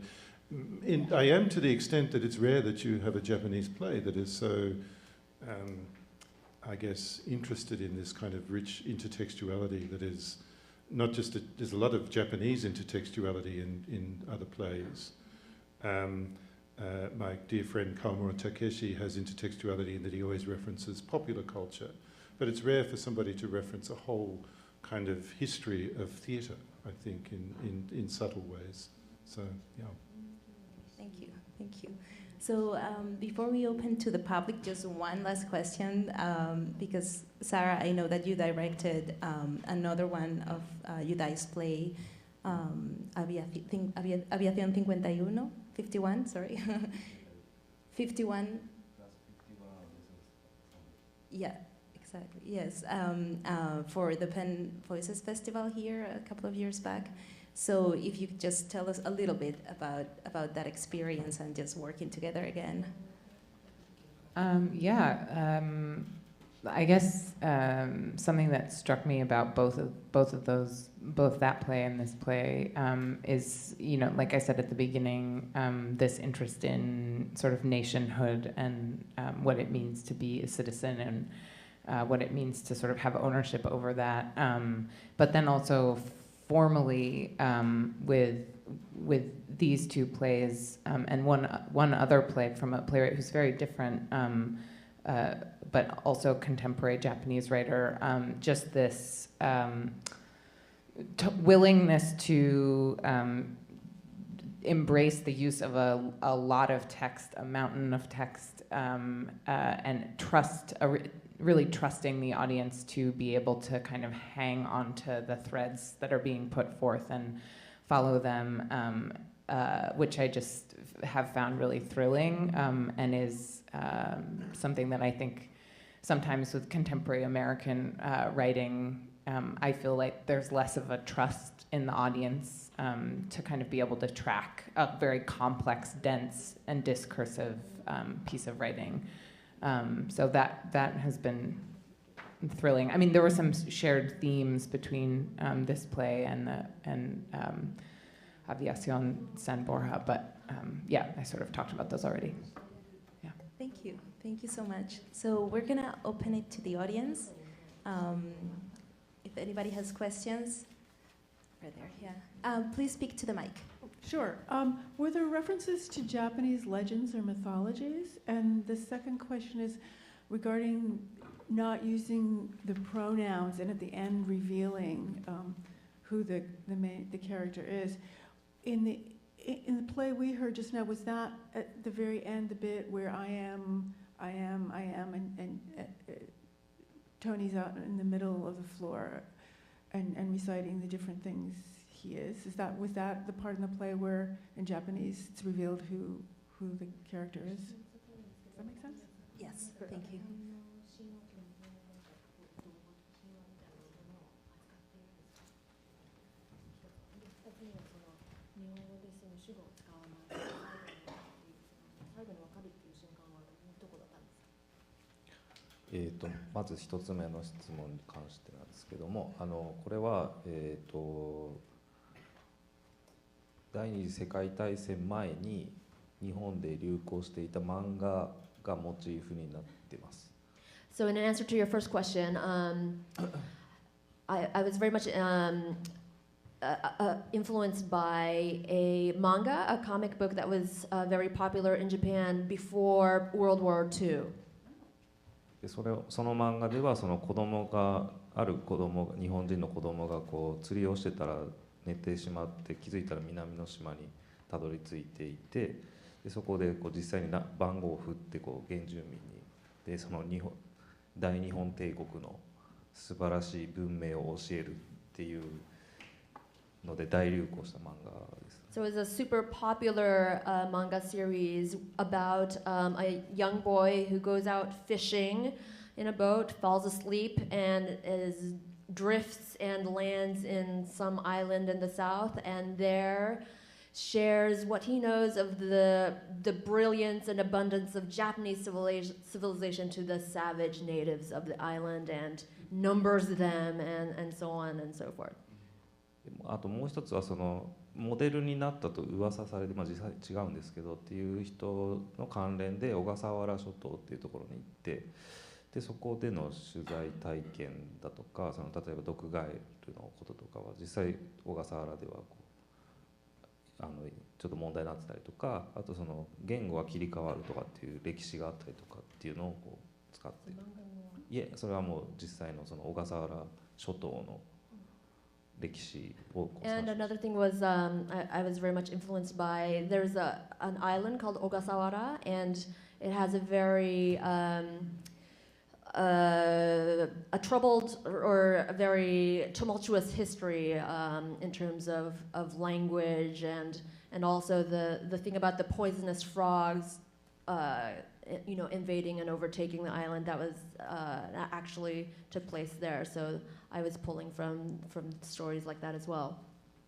Speaker 15: I am, to the extent that it's rare that you have a Japanese play that is so I guess, interested in this kind of rich intertextuality that is not just, there's a lot of Japanese intertextuality in other plays. My dear friend Kawamura Takeshi has intertextuality in that he always references popular culture, but it's rare for somebody to reference a whole kind of history of theatre, I think, in subtle ways. So, yeah.
Speaker 11: Thank you. So before we open to the public, just one last question, because Sarah, I know that you directed another one of Yudai's play, Aviación 51, sorry. 51. Yeah, exactly, yes. For the Pen Voices Festival here a couple of years back. So if you could just tell us a little bit about that experience and just working together again.
Speaker 2: I guess something that struck me about both that play and this play is, you know, like I said at the beginning, this interest in sort of nationhood and what it means to be a citizen and what it means to sort of have ownership over that, but then also formally with these two plays and one other play from a playwright who's very different, but also contemporary Japanese writer. Just this willingness to embrace the use of a lot of text, a mountain of text, and really trusting the audience to be able to kind of hang on to the threads that are being put forth and follow them, which I just have found really thrilling, and is something that I think sometimes with contemporary American writing, I feel like there's less of a trust in the audience to kind of be able to track a very complex, dense, and discursive piece of writing. So that has been thrilling. I mean, there were some shared themes between this play and Aviación San Borja, but yeah, I sort of talked about those already. Yeah.
Speaker 11: Thank you. Thank you so much. So we're going to open it to the audience. If anybody has questions, right there, yeah. Please speak to the mic.
Speaker 16: Sure. Were there references to Japanese legends or mythologies? And the second question is regarding not using the pronouns and at the end revealing who the character is. In the play we heard just now, was that at the very end the bit where I am, and Tony's out in the middle of the floor and reciting the different things he is? Was that the part in the play where in Japanese it's revealed who the character is? Does that make sense?
Speaker 11: Yes, thank you.
Speaker 12: まず一つ目の質問に関してなんですけども、これは、第二次世界大戦前に日本で流行していた漫画がモチーフになっています。
Speaker 14: So in answer to your first question, I was very much influenced by a manga, a comic book that was very popular in Japan before World War II.
Speaker 12: でその漫画ではその子供が日本人の子供がこう釣りをしてたら寝てしまって気づいたら南の島にたどり着いていて、でそこでこう実際に番号を振ってこう原住民にでその大日本帝国の素晴らしい文明を教えるっていうので大流行した漫画です。
Speaker 14: So it's a super popular manga series about a young boy who goes out fishing in a boat, falls asleep, and drifts and lands in some island in the south, and there shares what he knows of the brilliance and abundance of Japanese civilization to the savage natives of the island and numbers them and so on and so forth.
Speaker 12: あともう一つはそのモデルになったと噂されて、実際違うんですけどっていう人の関連で小笠原諸島っていうところに行って、でそこでの取材体験だとか、その例えば毒ガエルのこととかは実際小笠原ではこうちょっと問題になってたりとか、あとその言語が切り替わるとかっていう歴史があったりとかっていうのをこう使って、いえそれはもう実際のその小笠原諸島の
Speaker 14: And another thing was I was very much influenced by, there's an island called Ogasawara, and it has a very a troubled or a very tumultuous history in terms of language and also the thing about the poisonous frogs invading and overtaking the island that was actually took place there. So I was pulling from stories like that as well.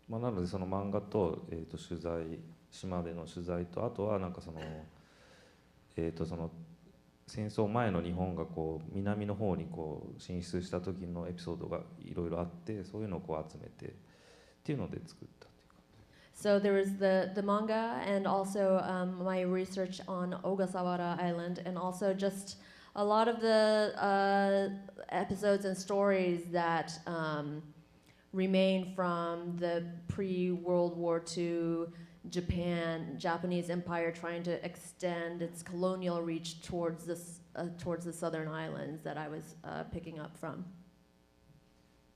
Speaker 12: なのでその漫画と取材島での取材とあとはなんかその戦争前の日本がこう南の方にこう進出した時のエピソードがいろいろあって、そういうのをこう集めてっていうので作った。
Speaker 14: So there was the manga and also my research on Ogasawara Island, and also just a lot of the episodes and stories that remain from the pre-World War II Japanese empire trying to extend its colonial reach towards the southern islands that I was picking up from.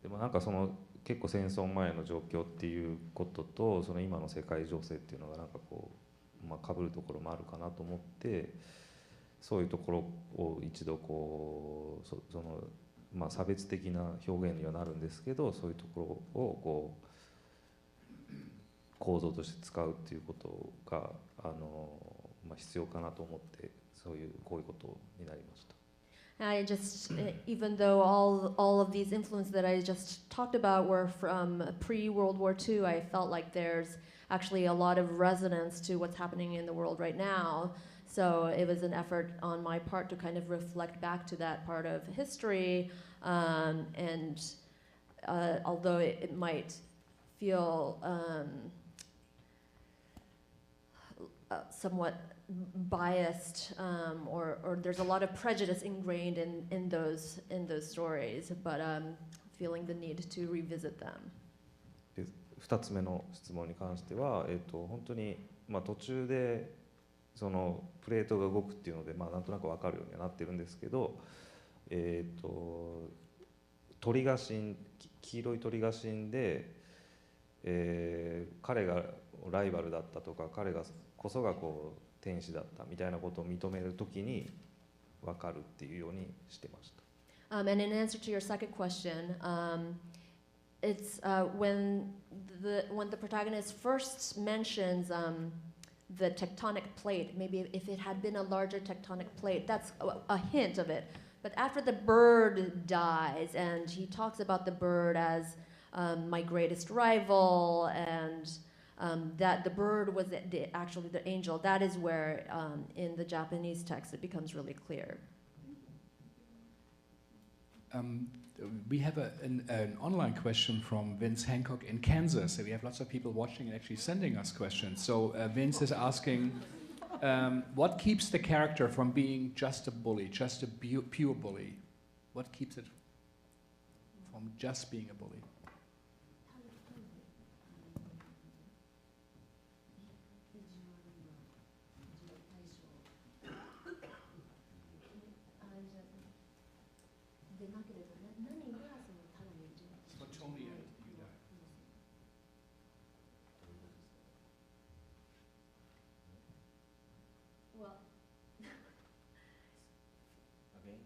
Speaker 12: でもなんかその結構戦争前の状況っていうこととその今の世界情勢っていうのがなんかこう被るところもあるかなと思って、そういうところを一度こうその差別的な表現にはなるんですけど、そういうところをこう構造として使うっていうことが必要かなと思ってこういうことになりました。
Speaker 14: I just, even though all of these influences that I just talked about were from pre-World War II, I felt like there's actually a lot of resonance to what's happening in the world right now. So it was an effort on my part to kind of reflect back to that part of history, and although it might feel somewhat biased, or there's a lot of prejudice ingrained in those stories, but feeling the need to revisit them.
Speaker 12: 2つ目の質問に関しては、本当に、途中でそのプレートが動くっていうので、なんとなく分かるようにはなってるんですけど、鳥が黄色い鳥が死んで、彼がライバルだったとか、彼がこそが天使だったみたいなことを認めるときに分かるっていうようにしてました。
Speaker 14: And in answer to your second question, it's when the protagonist first mentions the tectonic plate, maybe if it had been a larger tectonic plate, that's a hint of it. But after the bird dies, and he talks about the bird as my greatest rival, and that the bird was actually the angel, that is where in the Japanese text it becomes really clear.
Speaker 1: We have an online question from Vince Hancock in Kansas. So we have lots of people watching and actually sending us questions. So Vince is asking, what keeps the character from being just a bully, just a pure bully? What keeps it from just being a bully?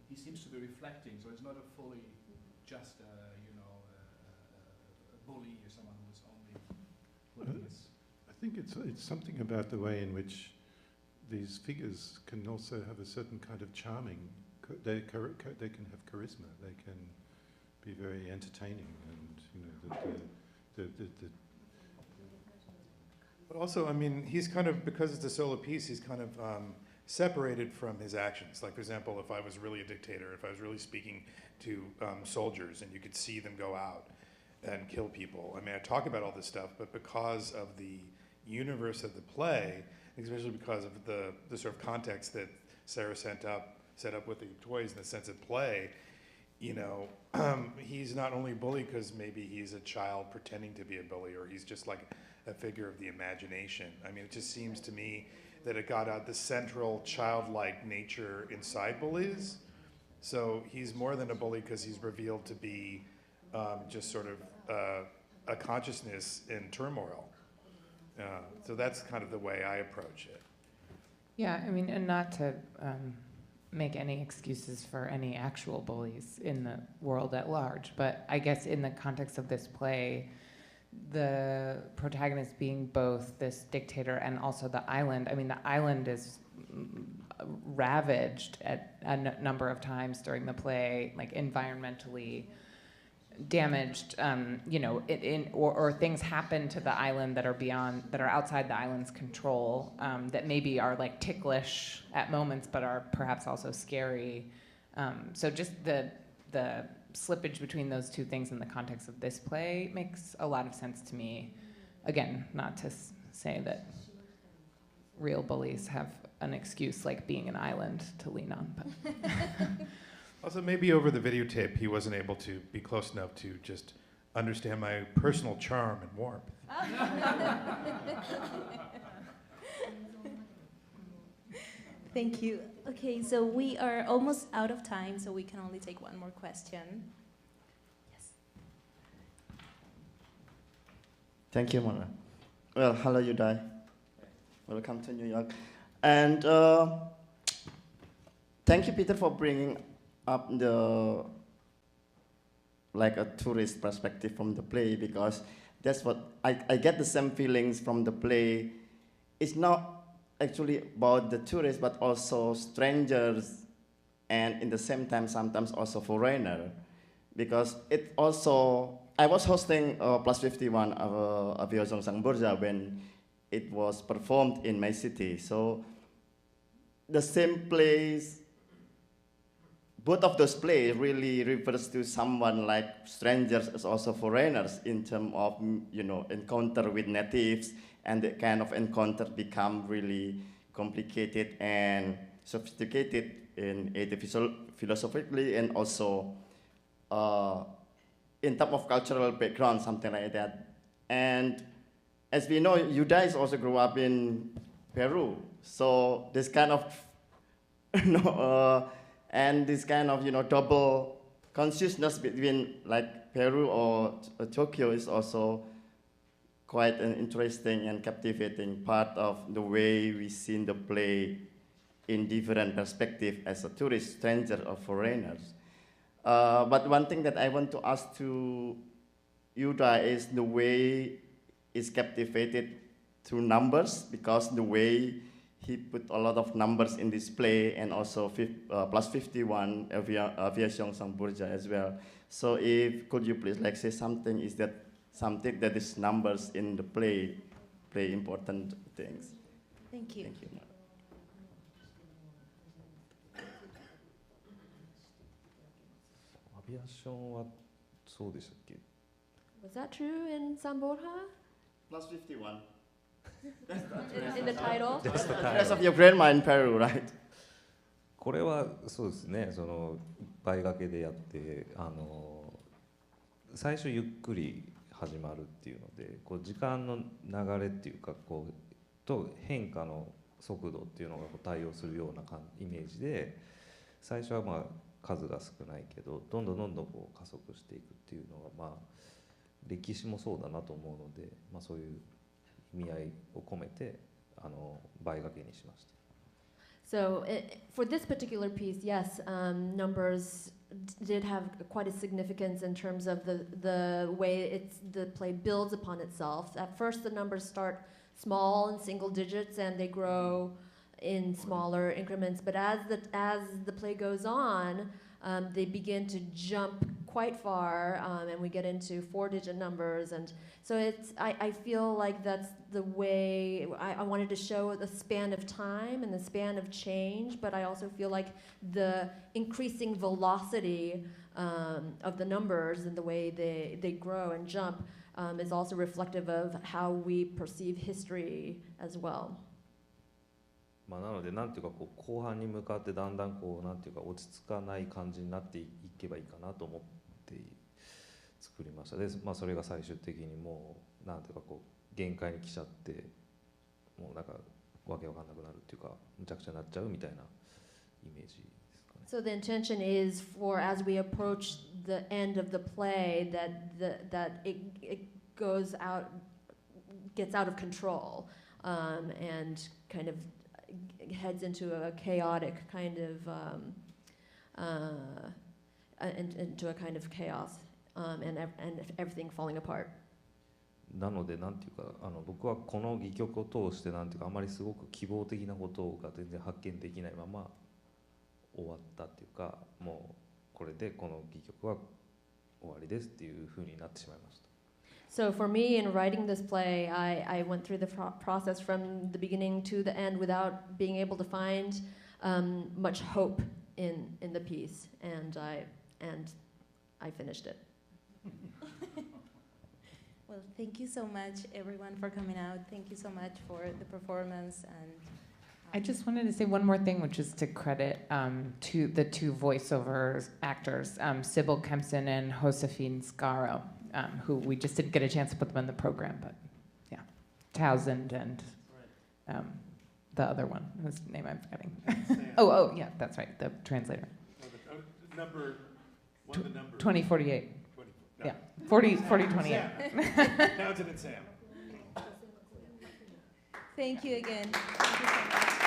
Speaker 1: He seems to be reflecting, so it's not a fully just a bully or someone who is only.
Speaker 15: I think it's something about the way in which these figures can also have a certain kind of charming. They can have charisma. They can be very entertaining, and
Speaker 17: But also, I mean, he's kind of, because it's a solo piece, he's kind of separated from his actions. Like, for example, if I was really a dictator, if I was really speaking to soldiers and you could see them go out and kill people. I mean, I talk about all this stuff, but because of the universe of the play, especially because of the sort of context that Sarah set up with the toys in the sense of play, he's not only a bully because maybe he's a child pretending to be a bully, or he's just like a figure of the imagination. I mean, it just seems to me that it got out the central childlike nature inside bullies. So he's more than a bully because he's revealed to be just sort of a consciousness in turmoil. So that's kind of the way I approach it.
Speaker 2: Yeah, I mean, and not to make any excuses for any actual bullies in the world at large, but I guess in the context of this play, the protagonist being both this dictator and also the island. I mean, the island is ravaged at a number of times during the play, like environmentally damaged, or things happen to the island that are outside the island's control, that maybe are like ticklish at moments, but are perhaps also scary. So just the slippage between those two things in the context of this play makes a lot of sense to me. Again, not to say that real bullies have an excuse like being an island to lean on, but.
Speaker 17: Also, maybe over the videotape, he wasn't able to be close enough to just understand my personal charm and warmth.
Speaker 11: Thank you. Okay, so we are almost out of time, so we can only take one more question. Yes.
Speaker 18: Thank you, Mona. Well, hello, Yudai. Welcome to New York. And thank you, Peter, for bringing up a tourist perspective from the play, because That's what I get the same feelings from the play. It's not actually about the tourists, but also strangers, and in the same time, sometimes also foreigner, because it also, I was hosting Plus 51 of Aviation Sang Burja when it was performed in my city. So the same plays, both of those plays really refers to someone like strangers as also foreigners in terms of, you know, encounter with natives, and the kind of encounter become really complicated and sophisticated in philosophically and also in terms of cultural background, something like that. And as we know, Yudai also grew up in Peru, so this kind of and this kind of, you know, double consciousness between like Peru or Tokyo is also quite an interesting and captivating part of the way we see the play in different perspectives as a tourist, stranger, or foreigners. But one thing that I want to ask to Yudai is the way it's captivated through numbers, because the way he put a lot of numbers in this play, and also Plus 51 Aviation Sang Burja as well. So could you please like say something, is that something that is numbers in the play important things?
Speaker 11: Thank you.
Speaker 18: Thank you.
Speaker 14: Was that true in San Borja?
Speaker 18: Plus 51.
Speaker 14: In the title?
Speaker 18: That's of your grandma in Peru, right?
Speaker 12: これはそうですね、その倍掛けでやって、最初ゆっくり始まるっていうので、こう時間の流れっていうか、こうと変化の速度っていうのがこう対応するようなイメージで、最初はまあ数が少ないけど、どんどんこう加速していくっていうのが、まあ歴史もそうだなと思うので、まあそういう意味合いを込めて倍掛けにしました。
Speaker 14: So for this particular piece, yes, numbers did have quite a significance in terms of the way the play builds upon itself. At first, the numbers start small in single digits, and they grow in smaller increments. But as the play goes on, they begin to jump quite far, and we get into 4-digit numbers. And so I feel like that's the way I wanted to show the span of time and the span of change, but I also feel like the increasing velocity of the numbers and the way they grow and jump is also reflective of how we perceive history as well.
Speaker 12: まあなのでなんていうかこう後半に向かってだんだんこうなんていうか落ち着かない感じになっていけばいいかなと思って作りました。で、まあそれが最終的にもうなんていうかこう限界に来ちゃってもうなんかわけわかんなくなるっていうかむちゃくちゃになっちゃうみたいなイメージですかね。
Speaker 14: So the intention is for as we approach the end of the play that it goes out, gets out of control, and kind of heads into a chaotic kind of into a kind of chaos, and everything falling apart.
Speaker 12: なのでなんていうか僕はこの戯曲を通してなんていうかあまりすごく希望的なことが全然発見できないまま終わったっていうか、もうこれでこの戯曲は終わりですっていう風になってしまいました。
Speaker 14: So for me, in writing this play, I went through the process from the beginning to the end without being able to find much hope in the piece, and I finished it.
Speaker 11: Well, thank you so much, everyone, for coming out. Thank you so much for the performance. And
Speaker 2: I just wanted to say one more thing, which is to credit to the two voiceover actors, Sybil Kempson and Josefine Scaro, who we just didn't get a chance to put them in the program, but yeah, Townsend and the other one, whose name I'm forgetting. oh, yeah, that's right, the translator.
Speaker 17: Number, one of the numbers.
Speaker 2: 2048.
Speaker 17: No.
Speaker 2: Yeah, 4028.
Speaker 17: Townsend and Sam.
Speaker 11: thank you again. Thank you so much.